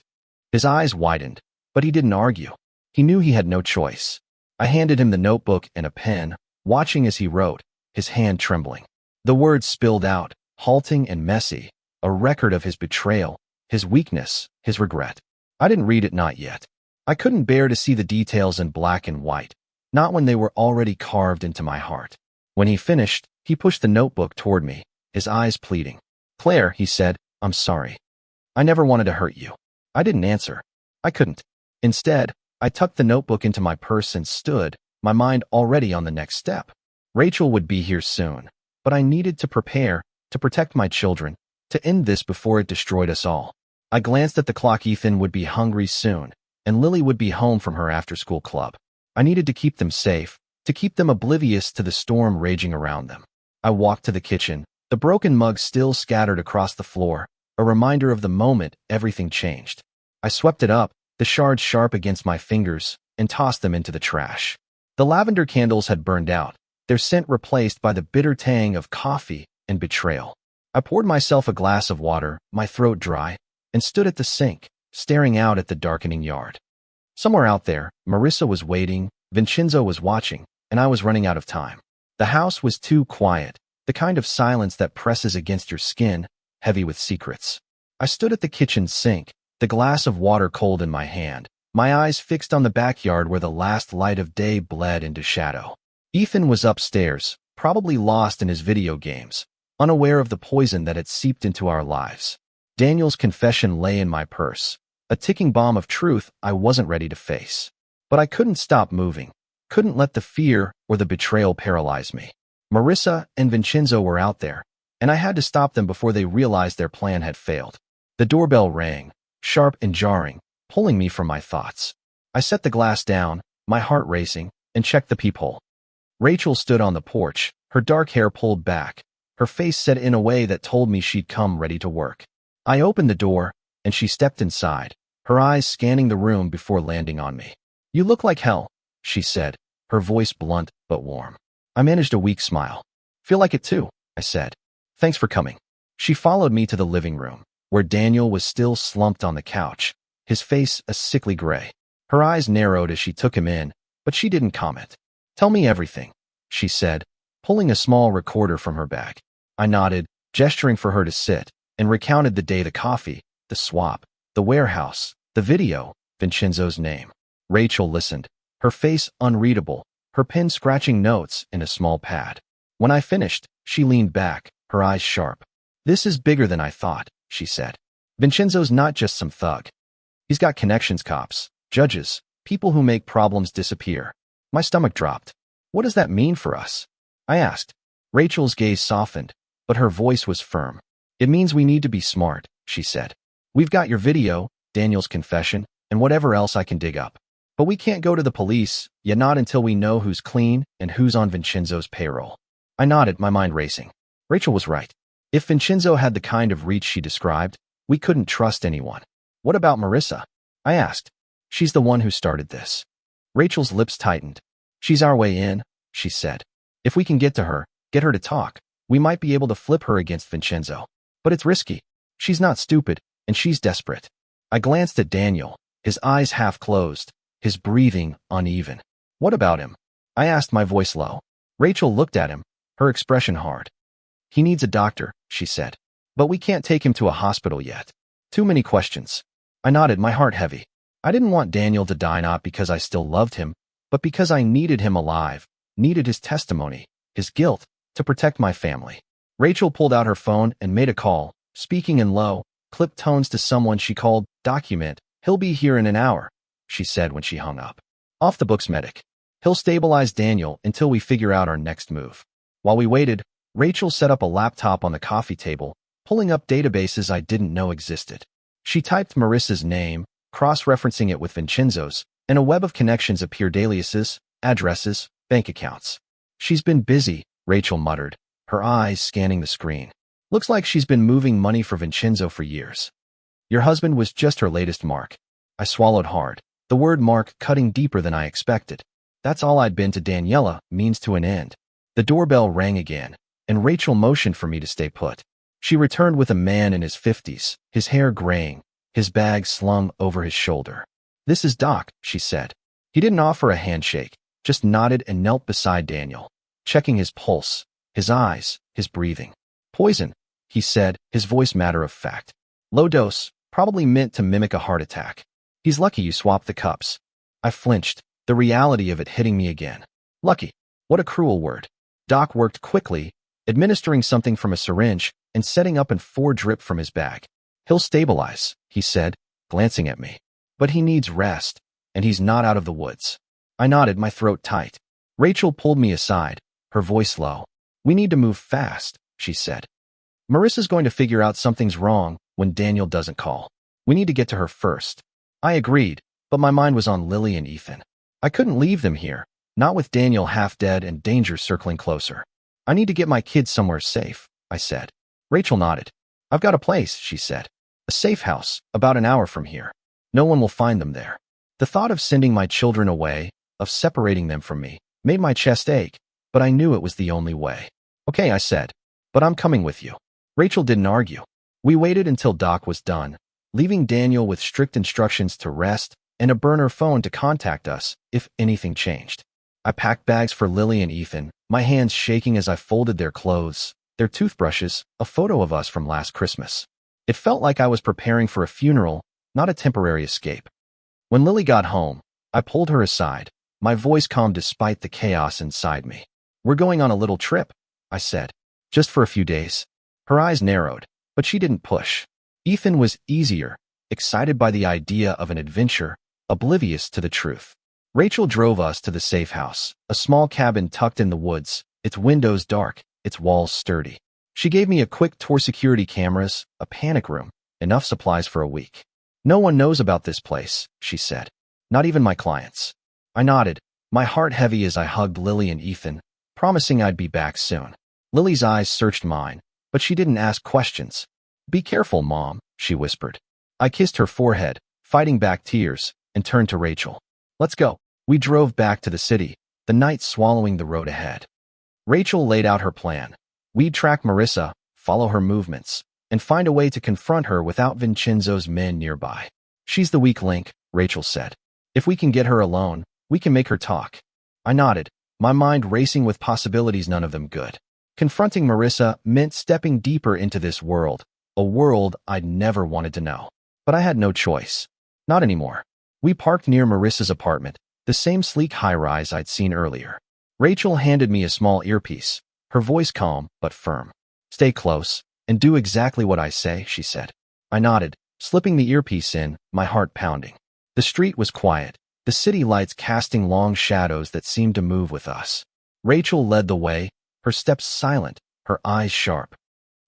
His eyes widened, but he didn't argue. He knew he had no choice. I handed him the notebook and a pen, watching as he wrote, his hand trembling. The words spilled out, halting and messy, a record of his betrayal, his weakness, his regret. I didn't read it, not yet. I couldn't bear to see the details in black and white, not when they were already carved into my heart. When he finished, he pushed the notebook toward me, his eyes pleading. "Claire," he said, "I'm sorry. I never wanted to hurt you." I didn't answer. I couldn't. Instead, I tucked the notebook into my purse and stood, my mind already on the next step. Rachel would be here soon, but I needed to prepare, to protect my children, to end this before it destroyed us all. I glanced at the clock. Ethan would be hungry soon, and Lily would be home from her after-school club. I needed to keep them safe, to keep them oblivious to the storm raging around them. I walked to the kitchen, the broken mug still scattered across the floor, a reminder of the moment everything changed. I swept it up, the shards sharp against my fingers, and tossed them into the trash. The lavender candles had burned out, their scent replaced by the bitter tang of coffee and betrayal. I poured myself a glass of water, my throat dry, and stood at the sink, staring out at the darkening yard. Somewhere out there, Marissa was waiting, Vincenzo was watching, and I was running out of time. The house was too quiet, the kind of silence that presses against your skin, heavy with secrets. I stood at the kitchen sink, the glass of water cold in my hand, my eyes fixed on the backyard where the last light of day bled into shadow. Ethan was upstairs, probably lost in his video games, unaware of the poison that had seeped into our lives. Daniel's confession lay in my purse, a ticking bomb of truth I wasn't ready to face. But I couldn't stop moving, couldn't let the fear or the betrayal paralyze me. Marissa and Vincenzo were out there, and I had to stop them before they realized their plan had failed. The doorbell rang, sharp and jarring, pulling me from my thoughts. I set the glass down, my heart racing, and checked the peephole. Rachel stood on the porch, her dark hair pulled back, her face set in a way that told me she'd come ready to work. I opened the door, and she stepped inside, her eyes scanning the room before landing on me. "You look like hell," she said, her voice blunt but warm. I managed a weak smile. "Feel like it too," I said. "Thanks for coming." She followed me to the living room, where Daniel was still slumped on the couch, his face a sickly gray. Her eyes narrowed as she took him in, but she didn't comment. "Tell me everything," she said, pulling a small recorder from her bag. I nodded, gesturing for her to sit, and recounted the day, the coffee, the swap, the warehouse, the video, Vincenzo's name. Rachel listened, her face unreadable, her pen scratching notes in a small pad. When I finished, she leaned back, her eyes sharp. "This is bigger than I thought," she said. "Vincenzo's not just some thug. He's got connections, cops, judges, people who make problems disappear." My stomach dropped. "What does that mean for us?" I asked. Rachel's gaze softened, but her voice was firm. "It means we need to be smart," she said. "We've got your video, Daniel's confession, and whatever else I can dig up. But we can't go to the police, yet not until we know who's clean and who's on Vincenzo's payroll." I nodded, my mind racing. Rachel was right. If Vincenzo had the kind of reach she described, we couldn't trust anyone. "What about Marissa?" I asked. "She's the one who started this." Rachel's lips tightened. "She's our way in," she said. "If we can get to her, get her to talk, we might be able to flip her against Vincenzo. But it's risky. She's not stupid, and she's desperate." I glanced at Daniel, his eyes half closed, his breathing uneven. "What about him?" I asked, my voice low. Rachel looked at him, her expression hard. "He needs a doctor," she said. "But we can't take him to a hospital yet. Too many questions." I nodded, my heart heavy. I didn't want Daniel to die, not because I still loved him, but because I needed him alive, needed his testimony, his guilt, to protect my family. Rachel pulled out her phone and made a call, speaking in low, clipped tones to someone she called Document. "He'll be here in an hour," she said when she hung up. "Off the books medic. He'll stabilize Daniel until we figure out our next move." While we waited, Rachel set up a laptop on the coffee table, pulling up databases I didn't know existed. She typed Marissa's name, cross-referencing it with Vincenzo's, and a web of connections appeared: aliases, addresses, bank accounts. "She's been busy," Rachel muttered, her eyes scanning the screen. "Looks like she's been moving money for Vincenzo for years." "Your husband was just her latest mark." I swallowed hard, the word mark cutting deeper than I expected. That's all I'd been to Daniela, means to an end. The doorbell rang again, and Rachel motioned for me to stay put. She returned with a man in his 50s, his hair graying, his bag slung over his shoulder. "This is Doc," she said. He didn't offer a handshake, just nodded and knelt beside Daniel, checking his pulse, his eyes, his breathing. "Poison," he said, his voice matter of fact. Low dose, probably meant to mimic a heart attack. He's lucky you swapped the cups. I flinched, the reality of it hitting me again. Lucky. What a cruel word. Doc worked quickly, administering something from a syringe and setting up and 4 drip from his bag. He'll stabilize, he said, glancing at me. But he needs rest, and he's not out of the woods. I nodded, my throat tight. Rachel pulled me aside, her voice low. We need to move fast, she said. Marissa's going to figure out something's wrong when Daniel doesn't call. We need to get to her first. I agreed, but my mind was on Lily and Ethan. I couldn't leave them here, not with Daniel half dead and danger circling closer. I need to get my kids somewhere safe, I said. Rachel nodded. I've got a place, she said. A safe house, about an hour from here. No one will find them there. The thought of sending my children away, of separating them from me, made my chest ache, but I knew it was the only way. Okay, I said, but I'm coming with you. Rachel didn't argue. We waited until Doc was done, leaving Daniel with strict instructions to rest and a burner phone to contact us if anything changed. I packed bags for Lily and Ethan, my hands shaking as I folded their clothes, their toothbrushes, a photo of us from last Christmas. It felt like I was preparing for a funeral, not a temporary escape. When Lily got home, I pulled her aside, my voice calm despite the chaos inside me. We're going on a little trip, I said. Just for a few days. Her eyes narrowed, but she didn't push. Ethan was easier, excited by the idea of an adventure, oblivious to the truth. Rachel drove us to the safe house, a small cabin tucked in the woods, its windows dark, its walls sturdy. She gave me a quick tour, security cameras, a panic room, enough supplies for a week. No one knows about this place, she said. Not even my clients. I nodded, my heart heavy as I hugged Lily and Ethan, promising I'd be back soon. Lily's eyes searched mine, but she didn't ask questions. Be careful, Mom, she whispered. I kissed her forehead, fighting back tears, and turned to Rachel. Let's go. We drove back to the city, the night swallowing the road ahead. Rachel laid out her plan. We'd track Marissa, follow her movements, and find a way to confront her without Vincenzo's men nearby. She's the weak link, Rachel said. If we can get her alone, we can make her talk. I nodded, my mind racing with possibilities, none of them good. Confronting Marissa meant stepping deeper into this world, a world I'd never wanted to know. But I had no choice. Not anymore. We parked near Marissa's apartment, the same sleek high-rise I'd seen earlier. Rachel handed me a small earpiece, her voice calm but firm. Stay close, and do exactly what I say, she said. I nodded, slipping the earpiece in, my heart pounding. The street was quiet, the city lights casting long shadows that seemed to move with us. Rachel led the way, her steps silent, her eyes sharp.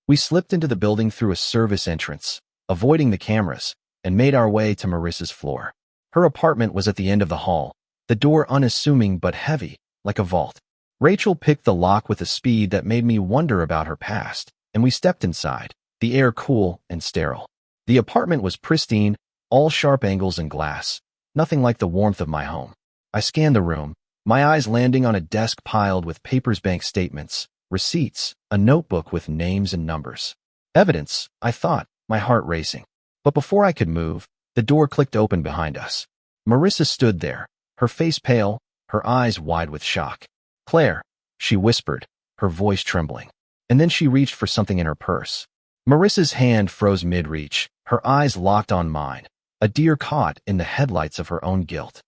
We slipped into the building through a service entrance, avoiding the cameras, and made our way to Marissa's floor. Her apartment was at the end of the hall, the door unassuming but heavy, like a vault. Rachel picked the lock with a speed that made me wonder about her past, and we stepped inside, the air cool and sterile. The apartment was pristine, all sharp angles and glass, nothing like the warmth of my home. I scanned the room, my eyes landing on a desk piled with papers, bank statements, receipts, a notebook with names and numbers. Evidence, I thought, my heart racing. But before I could move, the door clicked open behind us. Marissa stood there, her face pale, her eyes wide with shock. Claire, she whispered, her voice trembling. And then she reached for something in her purse. Marissa's hand froze mid-reach, her eyes locked on mine, a deer caught in the headlights of her own guilt.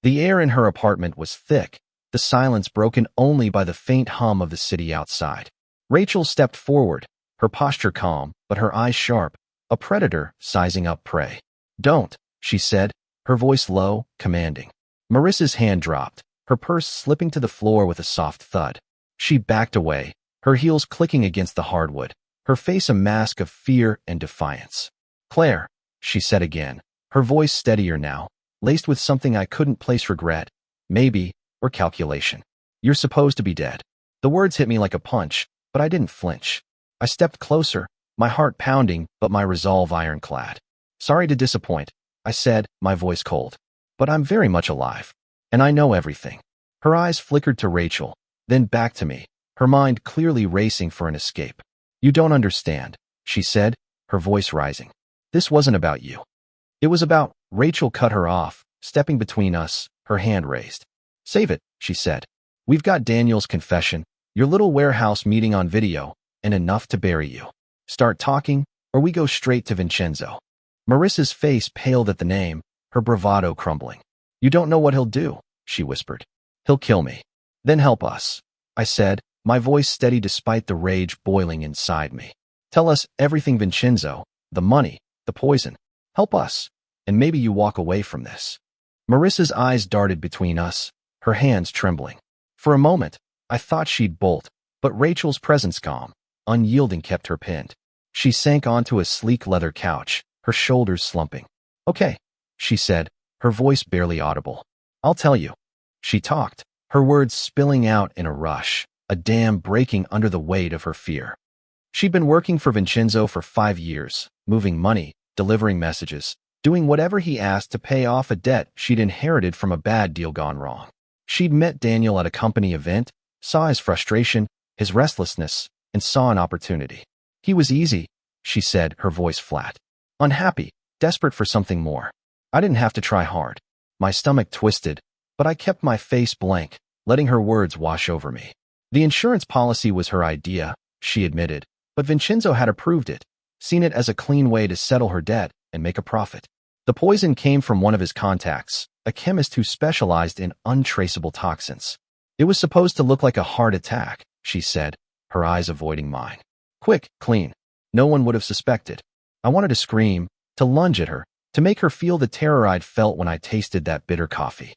The air in her apartment was thick, the silence broken only by the faint hum of the city outside. Rachel stepped forward, her posture calm, but her eyes sharp, a predator sizing up prey. Don't, she said, her voice low, commanding. Marissa's hand dropped, her purse slipping to the floor with a soft thud. She backed away, her heels clicking against the hardwood, her face a mask of fear and defiance. Claire, she said again, her voice steadier now, laced with something I couldn't place, regret, maybe, or calculation. You're supposed to be dead. The words hit me like a punch, but I didn't flinch. I stepped closer, my heart pounding, but my resolve ironclad. Sorry to disappoint, I said, my voice cold. But I'm very much alive. And I know everything. Her eyes flickered to Rachel, then back to me, her mind clearly racing for an escape. You don't understand, she said, her voice rising. This wasn't about you. It was about, Rachel cut her off, stepping between us, her hand raised. Save it, she said. We've got Daniel's confession, your little warehouse meeting on video, and enough to bury you. Start talking, or we go straight to Vincenzo. Marissa's face paled at the name, her bravado crumbling. You don't know what he'll do, she whispered. He'll kill me. Then help us, I said, my voice steady despite the rage boiling inside me. Tell us everything, Vincenzo, the money, the poison. Help us, and maybe you walk away from this. Marissa's eyes darted between us, her hands trembling. For a moment, I thought she'd bolt, but Rachel's presence, calm, unyielding, kept her pinned. She sank onto a sleek leather couch, her shoulders slumping. Okay, she said, her voice barely audible. I'll tell you. She talked, her words spilling out in a rush, a dam breaking under the weight of her fear. She'd been working for Vincenzo for 5 years, moving money, delivering messages, doing whatever he asked to pay off a debt she'd inherited from a bad deal gone wrong. She'd met Daniel at a company event, saw his frustration, his restlessness, and saw an opportunity. He was easy, she said, her voice flat. Unhappy, desperate for something more. I didn't have to try hard. My stomach twisted, but I kept my face blank, letting her words wash over me. The insurance policy was her idea, she admitted, but Vincenzo had approved it, seen it as a clean way to settle her debt and make a profit. The poison came from one of his contacts, a chemist who specialized in untraceable toxins. It was supposed to look like a heart attack, she said, her eyes avoiding mine. Quick, clean. No one would have suspected. I wanted to scream, to lunge at her, to make her feel the terror I'd felt when I tasted that bitter coffee.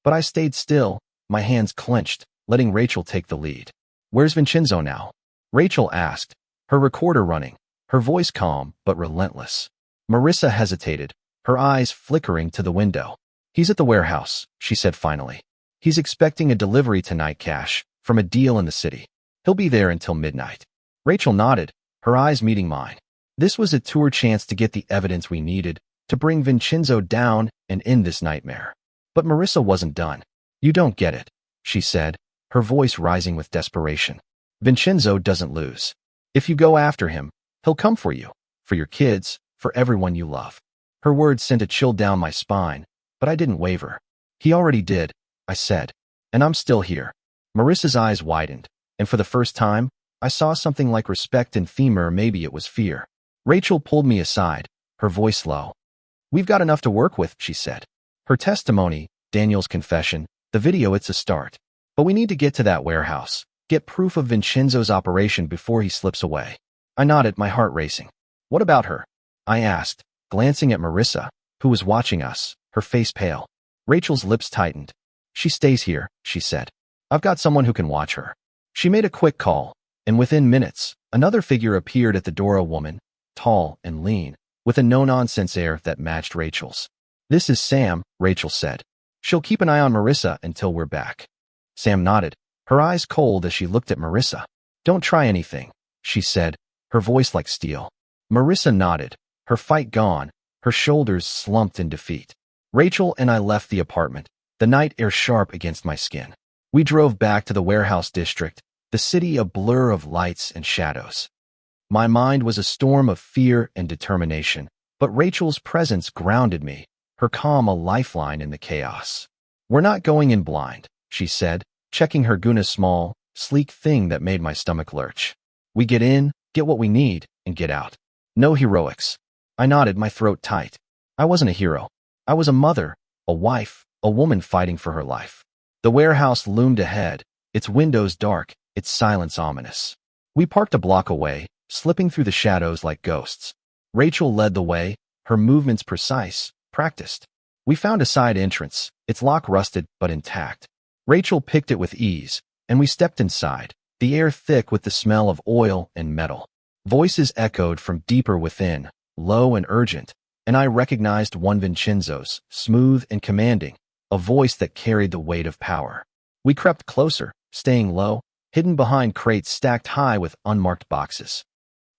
But I stayed still, my hands clenched, letting Rachel take the lead. Where's Vincenzo now? Rachel asked, her recorder running, her voice calm but relentless. Marissa hesitated, her eyes flickering to the window. He's at the warehouse, she said finally. He's expecting a delivery tonight, cash, from a deal in the city. He'll be there until midnight. Rachel nodded, her eyes meeting mine. This was a tour chance to get the evidence we needed, to bring Vincenzo down and end this nightmare. But Marissa wasn't done. You don't get it, she said, her voice rising with desperation. Vincenzo doesn't lose. If you go after him, he'll come for you, for your kids, for everyone you love. Her words sent a chill down my spine, but I didn't waver. He already did, I said, and I'm still here. Marissa's eyes widened, and for the first time, I saw something like respect in theme, or maybe it was fear. Rachel pulled me aside, her voice low. We've got enough to work with, she said. Her testimony, Daniel's confession, the video, it's a start. But we need to get to that warehouse, get proof of Vincenzo's operation before he slips away. I nodded, my heart racing. What about her? I asked, glancing at Marissa, who was watching us, her face pale. Rachel's lips tightened. She stays here, she said. I've got someone who can watch her. She made a quick call, and within minutes, another figure appeared at the door, a woman, tall and lean, with a no-nonsense air that matched Rachel's. This is Sam, Rachel said. She'll keep an eye on Marissa until we're back. Sam nodded, her eyes cold as she looked at Marissa. Don't try anything, she said, her voice like steel. Marissa nodded, her fight gone, her shoulders slumped in defeat. Rachel and I left the apartment, the night air sharp against my skin. We drove back to the warehouse district, the city a blur of lights and shadows. My mind was a storm of fear and determination, but Rachel's presence grounded me, her calm a lifeline in the chaos. We're not going in blind, she said, checking her Guna's small, sleek thing that made my stomach lurch. We get in, get what we need, and get out. No heroics. I nodded, my throat tight. I wasn't a hero. I was a mother, a wife, a woman fighting for her life. The warehouse loomed ahead, its windows dark, its silence ominous. We parked a block away, slipping through the shadows like ghosts. Rachel led the way, her movements precise, practiced. We found a side entrance, its lock rusted but intact. Rachel picked it with ease, and we stepped inside, the air thick with the smell of oil and metal. Voices echoed from deeper within, low and urgent, and I recognized one, Vincenzo's, smooth and commanding, a voice that carried the weight of power. We crept closer, staying low, hidden behind crates stacked high with unmarked boxes.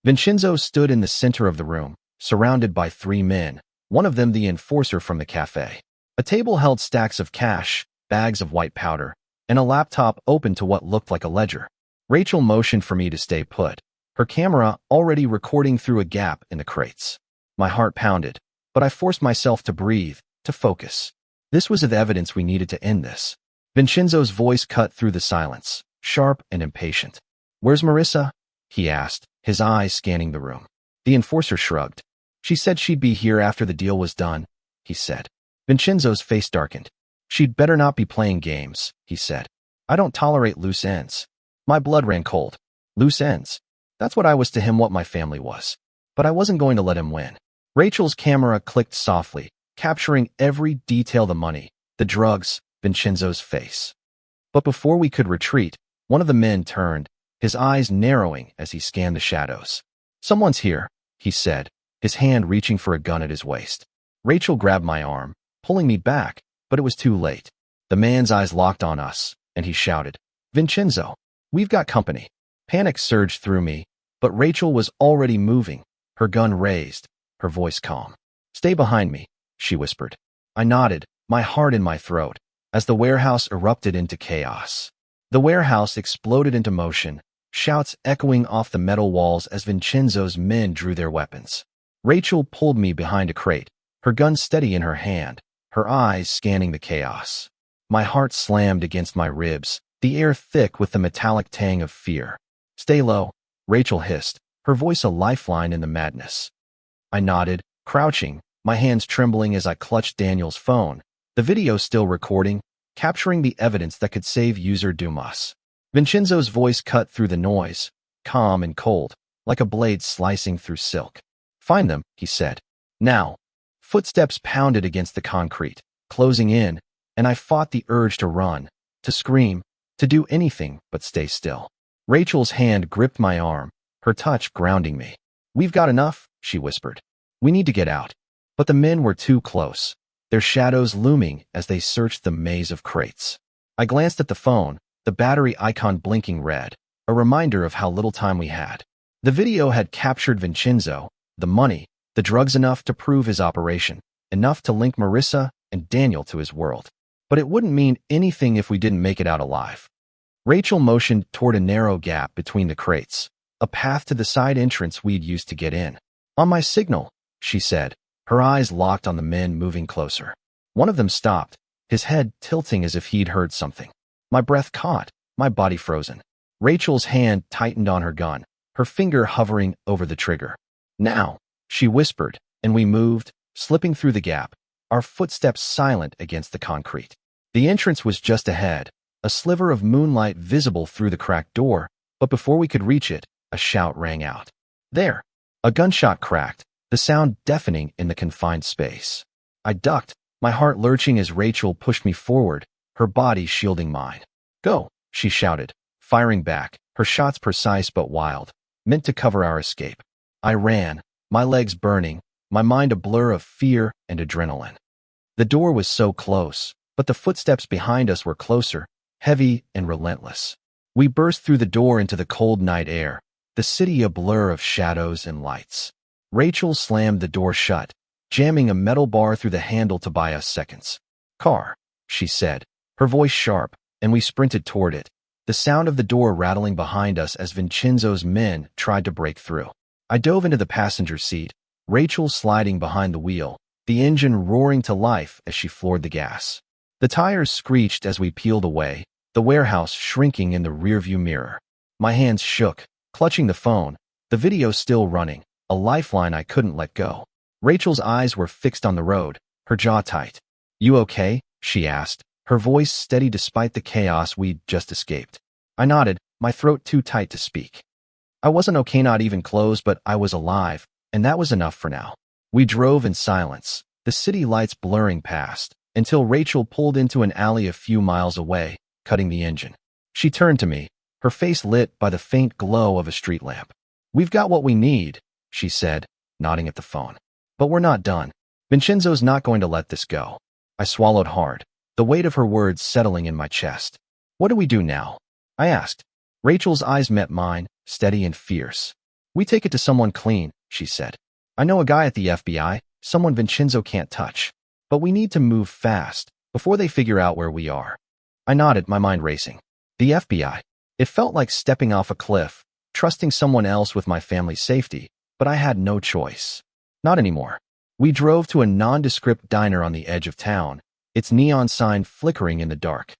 Vincenzo stood in the center of the room, surrounded by 3 men, one of them the enforcer from the cafe. A table held stacks of cash, bags of white powder, and a laptop open to what looked like a ledger. Rachel motioned for me to stay put, her camera already recording through a gap in the crates. My heart pounded, but I forced myself to breathe, to focus. This was the evidence we needed to end this. Vincenzo's voice cut through the silence, sharp and impatient. Where's Marissa? He asked, his eyes scanning the room. The enforcer shrugged. She said she'd be here after the deal was done, he said. Vincenzo's face darkened. She'd better not be playing games, he said. I don't tolerate loose ends. My blood ran cold. Loose ends. That's what I was to him, what my family was. But I wasn't going to let him win. Rachel's camera clicked softly, capturing every detail: the money, the drugs, Vincenzo's face. But before we could retreat, one of the men turned, his eyes narrowing as he scanned the shadows. Someone's here, he said, his hand reaching for a gun at his waist. Rachel grabbed my arm, pulling me back, but it was too late. The man's eyes locked on us, and he shouted, Vincenzo, we've got company. Panic surged through me, but Rachel was already moving, her gun raised, her voice calm. Stay behind me, she whispered. I nodded, my heart in my throat, as the warehouse erupted into chaos. The warehouse exploded into motion, shouts echoing off the metal walls as Vincenzo's men drew their weapons. Rachel pulled me behind a crate, her gun steady in her hand, her eyes scanning the chaos. My heart slammed against my ribs, the air thick with the metallic tang of fear. Stay low, Rachel hissed, her voice a lifeline in the madness. I nodded, crouching, my hands trembling as I clutched Daniel's phone, the video still recording, capturing the evidence that could save user Dumas. Vincenzo's voice cut through the noise, calm and cold, like a blade slicing through silk. Find them, he said. Now. Footsteps pounded against the concrete, closing in, and I fought the urge to run, to scream, to do anything but stay still. Rachel's hand gripped my arm, her touch grounding me. We've got enough, she whispered. We need to get out. But the men were too close, their shadows looming as they searched the maze of crates. I glanced at the phone, the battery icon blinking red, a reminder of how little time we had. The video had captured Vincenzo, the money, the drugs, enough to prove his operation, enough to link Marissa and Daniel to his world. But it wouldn't mean anything if we didn't make it out alive. Rachel motioned toward a narrow gap between the crates, a path to the side entrance we'd used to get in. On my signal, she said, her eyes locked on the men moving closer. One of them stopped, his head tilting as if he'd heard something. My breath caught, my body frozen. Rachel's hand tightened on her gun, her finger hovering over the trigger. Now, she whispered, and we moved, slipping through the gap, our footsteps silent against the concrete. The entrance was just ahead, a sliver of moonlight visible through the cracked door, but before we could reach it, a shout rang out. There! A gunshot cracked, the sound deafening in the confined space. I ducked, my heart lurching as Rachel pushed me forward, her body shielding mine. Go, she shouted, firing back, her shots precise but wild, meant to cover our escape. I ran, my legs burning, my mind a blur of fear and adrenaline. The door was so close, but the footsteps behind us were closer, heavy and relentless. We burst through the door into the cold night air, the city a blur of shadows and lights. Rachel slammed the door shut, jamming a metal bar through the handle to buy us seconds. Car, she said, her voice sharp, and we sprinted toward it, the sound of the door rattling behind us as Vincenzo's men tried to break through. I dove into the passenger seat, Rachel sliding behind the wheel, the engine roaring to life as she floored the gas. The tires screeched as we peeled away, the warehouse shrinking in the rearview mirror. My hands shook, clutching the phone, the video still running, a lifeline I couldn't let go. Rachel's eyes were fixed on the road, her jaw tight. You okay? She asked, her voice steady despite the chaos we'd just escaped. I nodded, my throat too tight to speak. I wasn't okay, not even close, but I was alive, and that was enough for now. We drove in silence, the city lights blurring past, until Rachel pulled into an alley a few miles away, cutting the engine. She turned to me, her face lit by the faint glow of a street lamp. We've got what we need, she said, nodding at the phone. But we're not done. Vincenzo's not going to let this go. I swallowed hard, the weight of her words settling in my chest. What do we do now? I asked. Rachel's eyes met mine, steady and fierce. We take it to someone clean, she said. I know a guy at the FBI, someone Vincenzo can't touch. But we need to move fast, before they figure out where we are. I nodded, my mind racing. The FBI. It felt like stepping off a cliff, trusting someone else with my family's safety, but I had no choice. Not anymore. We drove to a nondescript diner on the edge of town, its neon sign flickering in the dark.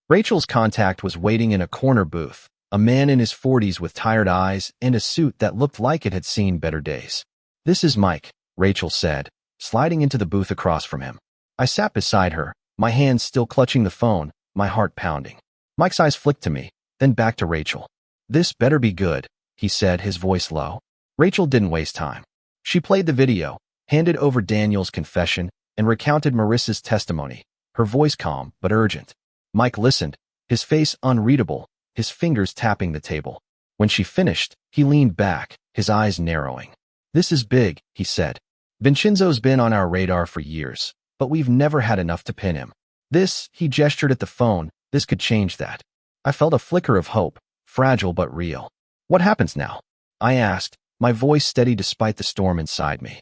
Rachel's contact was waiting in a corner booth, A man in his 40s with tired eyes and a suit that looked like it had seen better days. "This is Mike," Rachel said, sliding into the booth across from him. I sat beside her, my hands still clutching the phone, my heart pounding. Mike's eyes flicked to me, then back to Rachel. "This better be good," he said, his voice low. Rachel didn't waste time. She played the video, handed over Daniel's confession, and recounted Marissa's testimony, her voice calm but urgent. Mike listened, his face unreadable, his fingers tapping the table. When she finished, he leaned back, his eyes narrowing. "This is big," he said. "Vincenzo's been on our radar for years, but we've never had enough to pin him. This," he gestured at the phone, "this could change that." I felt a flicker of hope, fragile but real. "What happens now?" I asked, my voice steady despite the storm inside me.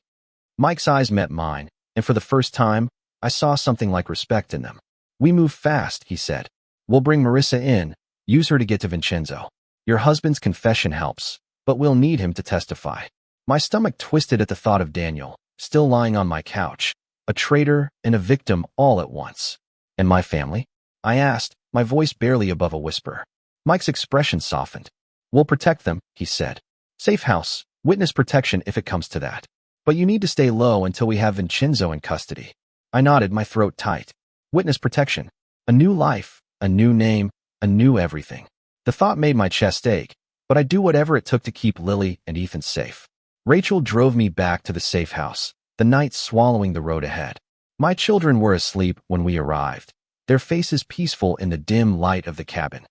Mike's eyes met mine, and for the first time, I saw something like respect in them. "We move fast," he said. "We'll bring Marissa in, use her to get to Vincenzo. Your husband's confession helps, but we'll need him to testify." My stomach twisted at the thought of Daniel, still lying on my couch, a traitor and a victim all at once. "And my family?" I asked, my voice barely above a whisper. Mike's expression softened. "We'll protect them," he said. "Safe house, witness protection if it comes to that. But you need to stay low until we have Vincenzo in custody." I nodded, my throat tight. Witness protection. A new life, a new name, a new everything. The thought made my chest ache, but I'd do whatever it took to keep Lily and Ethan safe. Rachel drove me back to the safe house, the night swallowing the road ahead. My children were asleep when we arrived, their faces peaceful in the dim light of the cabin.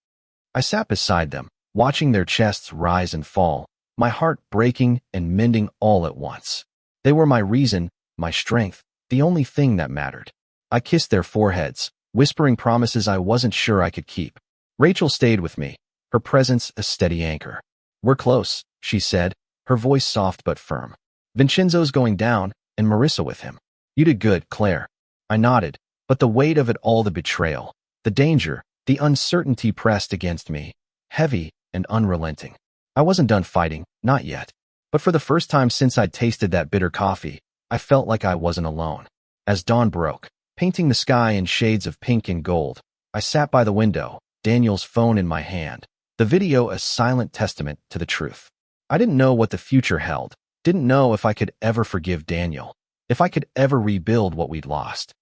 I sat beside them, watching their chests rise and fall, my heart breaking and mending all at once. They were my reason, my strength, the only thing that mattered. I kissed their foreheads, whispering promises I wasn't sure I could keep. Rachel stayed with me, her presence a steady anchor. "We're close," she said, her voice soft but firm. "Vincenzo's going down, and Marissa with him. You did good, Claire." I nodded, but the weight of it all, the betrayal, the danger, the uncertainty pressed against me, heavy and unrelenting. I wasn't done fighting, not yet. But for the first time since I'd tasted that bitter coffee, I felt like I wasn't alone. As dawn broke, painting the sky in shades of pink and gold, I sat by the window, Daniel's phone in my hand, the video a silent testament to the truth. I didn't know what the future held, didn't know if I could ever forgive Daniel, if I could ever rebuild what we'd lost.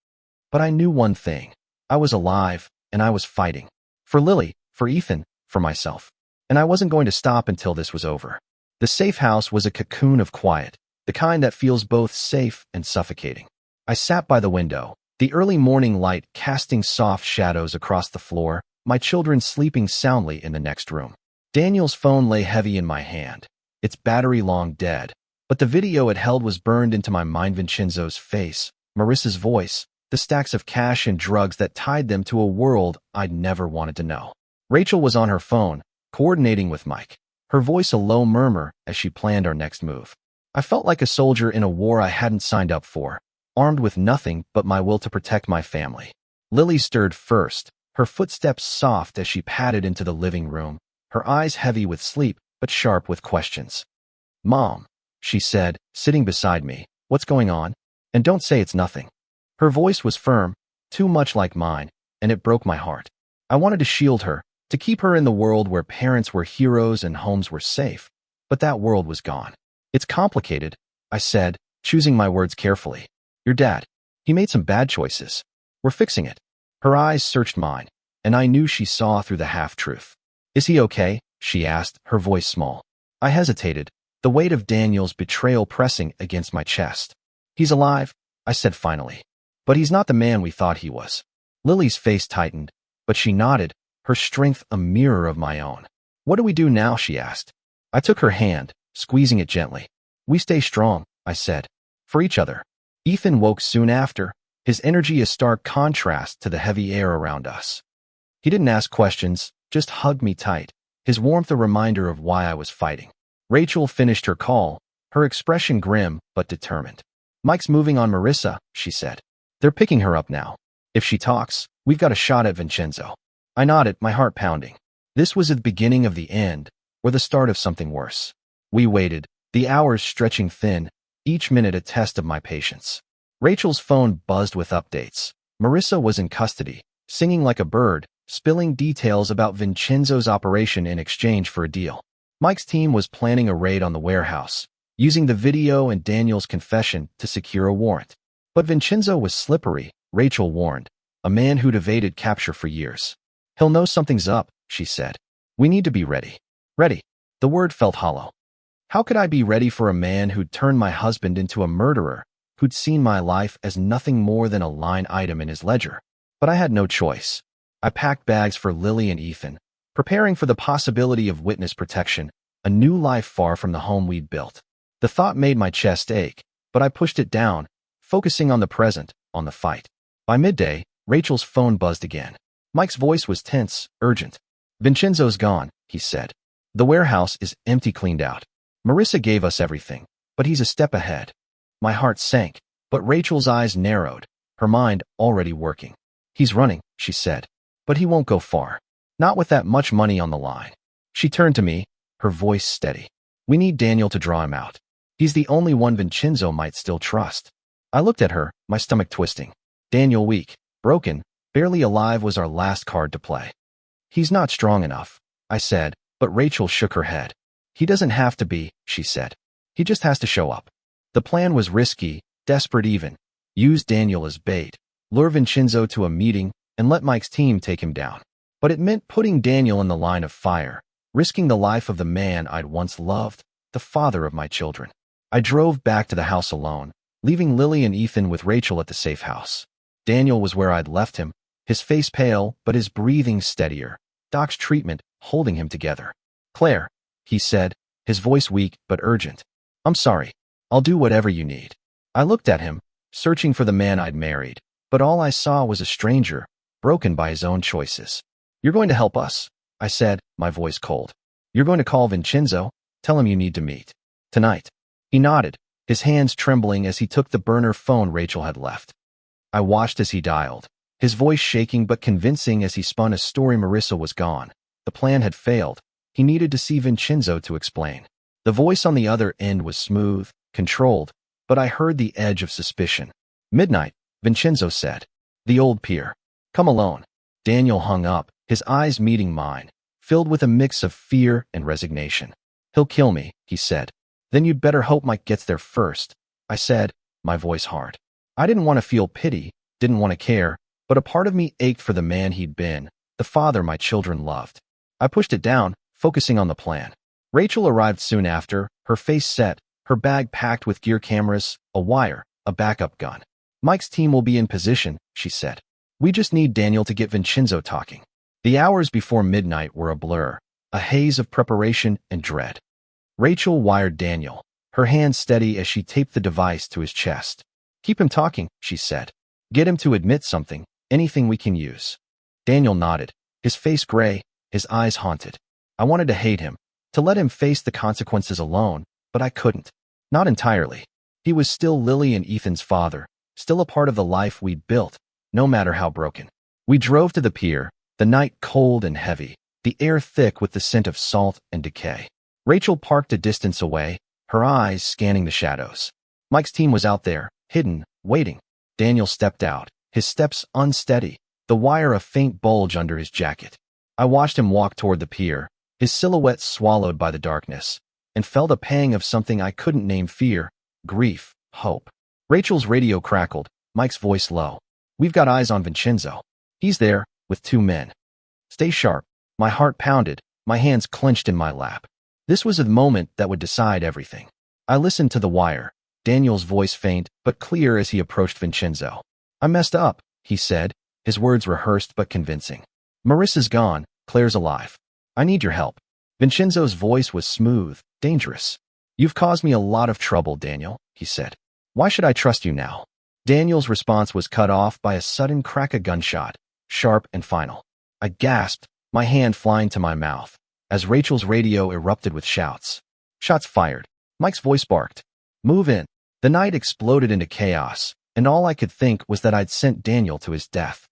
But I knew one thing. I was alive, and I was fighting. For Lily, for Ethan, for myself. And I wasn't going to stop until this was over. The safe house was a cocoon of quiet, the kind that feels both safe and suffocating. I sat by the window, the early morning light casting soft shadows across the floor, my children sleeping soundly in the next room. Daniel's phone lay heavy in my hand, its battery long dead, but the video it held was burned into my mind. Vincenzo's face, Marissa's voice, the stacks of cash and drugs that tied them to a world I'd never wanted to know. Rachel was on her phone, coordinating with Mike, her voice a low murmur as she planned our next move. I felt like a soldier in a war I hadn't signed up for, armed with nothing but my will to protect my family. Lily stirred first, her footsteps soft as she padded into the living room, her eyes heavy with sleep but sharp with questions. "Mom," she said, sitting beside me, "what's going on? And don't say it's nothing." Her voice was firm, too much like mine, and it broke my heart. I wanted to shield her, to keep her in the world where parents were heroes and homes were safe, but that world was gone. "It's complicated," I said, choosing my words carefully. "Your dad, he made some bad choices. We're fixing it." Her eyes searched mine, and I knew she saw through the half-truth. "Is he okay?" she asked, her voice small. I hesitated, the weight of Daniel's betrayal pressing against my chest. "He's alive," I said finally. "But he's not the man we thought he was." Lily's face tightened, but she nodded, her strength a mirror of my own. "What do we do now?" she asked. I took her hand, squeezing it gently. "We stay strong," I said. "For each other." Ethan woke soon after, his energy a stark contrast to the heavy air around us. He didn't ask questions, just hugged me tight, his warmth a reminder of why I was fighting. Rachel finished her call, her expression grim but determined. "Mike's moving on Marissa," she said. "They're picking her up now. If she talks, we've got a shot at Vincenzo." I nodded, my heart pounding. This was the beginning of the end, or the start of something worse. We waited, the hours stretching thin, each minute a test of my patience. Rachel's phone buzzed with updates. Marissa was in custody, singing like a bird, spilling details about Vincenzo's operation in exchange for a deal. Mike's team was planning a raid on the warehouse, using the video and Daniel's confession to secure a warrant. But Vincenzo was slippery, Rachel warned, a man who'd evaded capture for years. He'll know something's up, she said. We need to be ready. Ready. The word felt hollow. How could I be ready for a man who'd turned my husband into a murderer, who'd seen my life as nothing more than a line item in his ledger? But I had no choice. I packed bags for Lily and Ethan, preparing for the possibility of witness protection, a new life far from the home we'd built. The thought made my chest ache, but I pushed it down, focusing on the present, on the fight. By midday, Rachel's phone buzzed again. Mike's voice was tense, urgent. Vincenzo's gone, he said. The warehouse is empty, cleaned out. Marissa gave us everything, but he's a step ahead. My heart sank, but Rachel's eyes narrowed, her mind already working. He's running, she said, but he won't go far. Not with that much money on the line. She turned to me, her voice steady. We need Daniel to draw him out. He's the only one Vincenzo might still trust. I looked at her, my stomach twisting. Daniel weak, broken, barely alive was our last card to play. He's not strong enough, I said, but Rachel shook her head. He doesn't have to be, she said. He just has to show up. The plan was risky, desperate even. Use Daniel as bait, lure Vincenzo to a meeting, and let Mike's team take him down. But it meant putting Daniel in the line of fire, risking the life of the man I'd once loved, the father of my children. I drove back to the house alone, leaving Lily and Ethan with Rachel at the safe house. Daniel was where I'd left him, his face pale, but his breathing steadier. Doc's treatment holding him together. Claire, he said, his voice weak but urgent. I'm sorry. I'll do whatever you need. I looked at him, searching for the man I'd married, but all I saw was a stranger, broken by his own choices. You're going to help us, I said, my voice cold. You're going to call Vincenzo, tell him you need to meet. Tonight. He nodded, his hands trembling as he took the burner phone Rachel had left. I watched as he dialed, his voice shaking but convincing as he spun a story. Marissa was gone. The plan had failed. He needed to see Vincenzo to explain. The voice on the other end was smooth, controlled, but I heard the edge of suspicion. Midnight, Vincenzo said. The old pier. Come alone. Daniel hung up, his eyes meeting mine, filled with a mix of fear and resignation. He'll kill me, he said. Then you'd better hope Mike gets there first, I said, my voice hard. I didn't want to feel pity, didn't want to care, but a part of me ached for the man he'd been, the father my children loved. I pushed it down, focusing on the plan. Rachel arrived soon after, her face set, her bag packed with gear, cameras, a wire, a backup gun. Mike's team will be in position, she said. We just need Daniel to get Vincenzo talking. The hours before midnight were a blur, a haze of preparation and dread. Rachel wired Daniel, her hand steady as she taped the device to his chest. Keep him talking, she said. Get him to admit something, anything we can use. Daniel nodded, his face gray, his eyes haunted. I wanted to hate him, to let him face the consequences alone, but I couldn't. Not entirely. He was still Lily and Ethan's father, still a part of the life we'd built, no matter how broken. We drove to the pier, the night cold and heavy, the air thick with the scent of salt and decay. Rachel parked a distance away, her eyes scanning the shadows. Mike's team was out there, hidden, waiting. Daniel stepped out, his steps unsteady, the wire a faint bulge under his jacket. I watched him walk toward the pier, his silhouette swallowed by the darkness, and felt a pang of something I couldn't name: fear, grief, hope. Rachel's radio crackled, Mike's voice low. We've got eyes on Vincenzo. He's there, with 2 men. Stay sharp. My heart pounded, my hands clenched in my lap. This was a moment that would decide everything. I listened to the wire, Daniel's voice faint but clear as he approached Vincenzo. I messed up, he said, his words rehearsed but convincing. Marissa's gone, Claire's alive. I need your help. Vincenzo's voice was smooth, dangerous. You've caused me a lot of trouble, Daniel, he said. Why should I trust you now? Daniel's response was cut off by a sudden crack of gunshot, sharp and final. I gasped, my hand flying to my mouth, as Rachel's radio erupted with shouts. Shots fired. Mike's voice barked. Move in. The night exploded into chaos, and all I could think was that I'd sent Daniel to his death.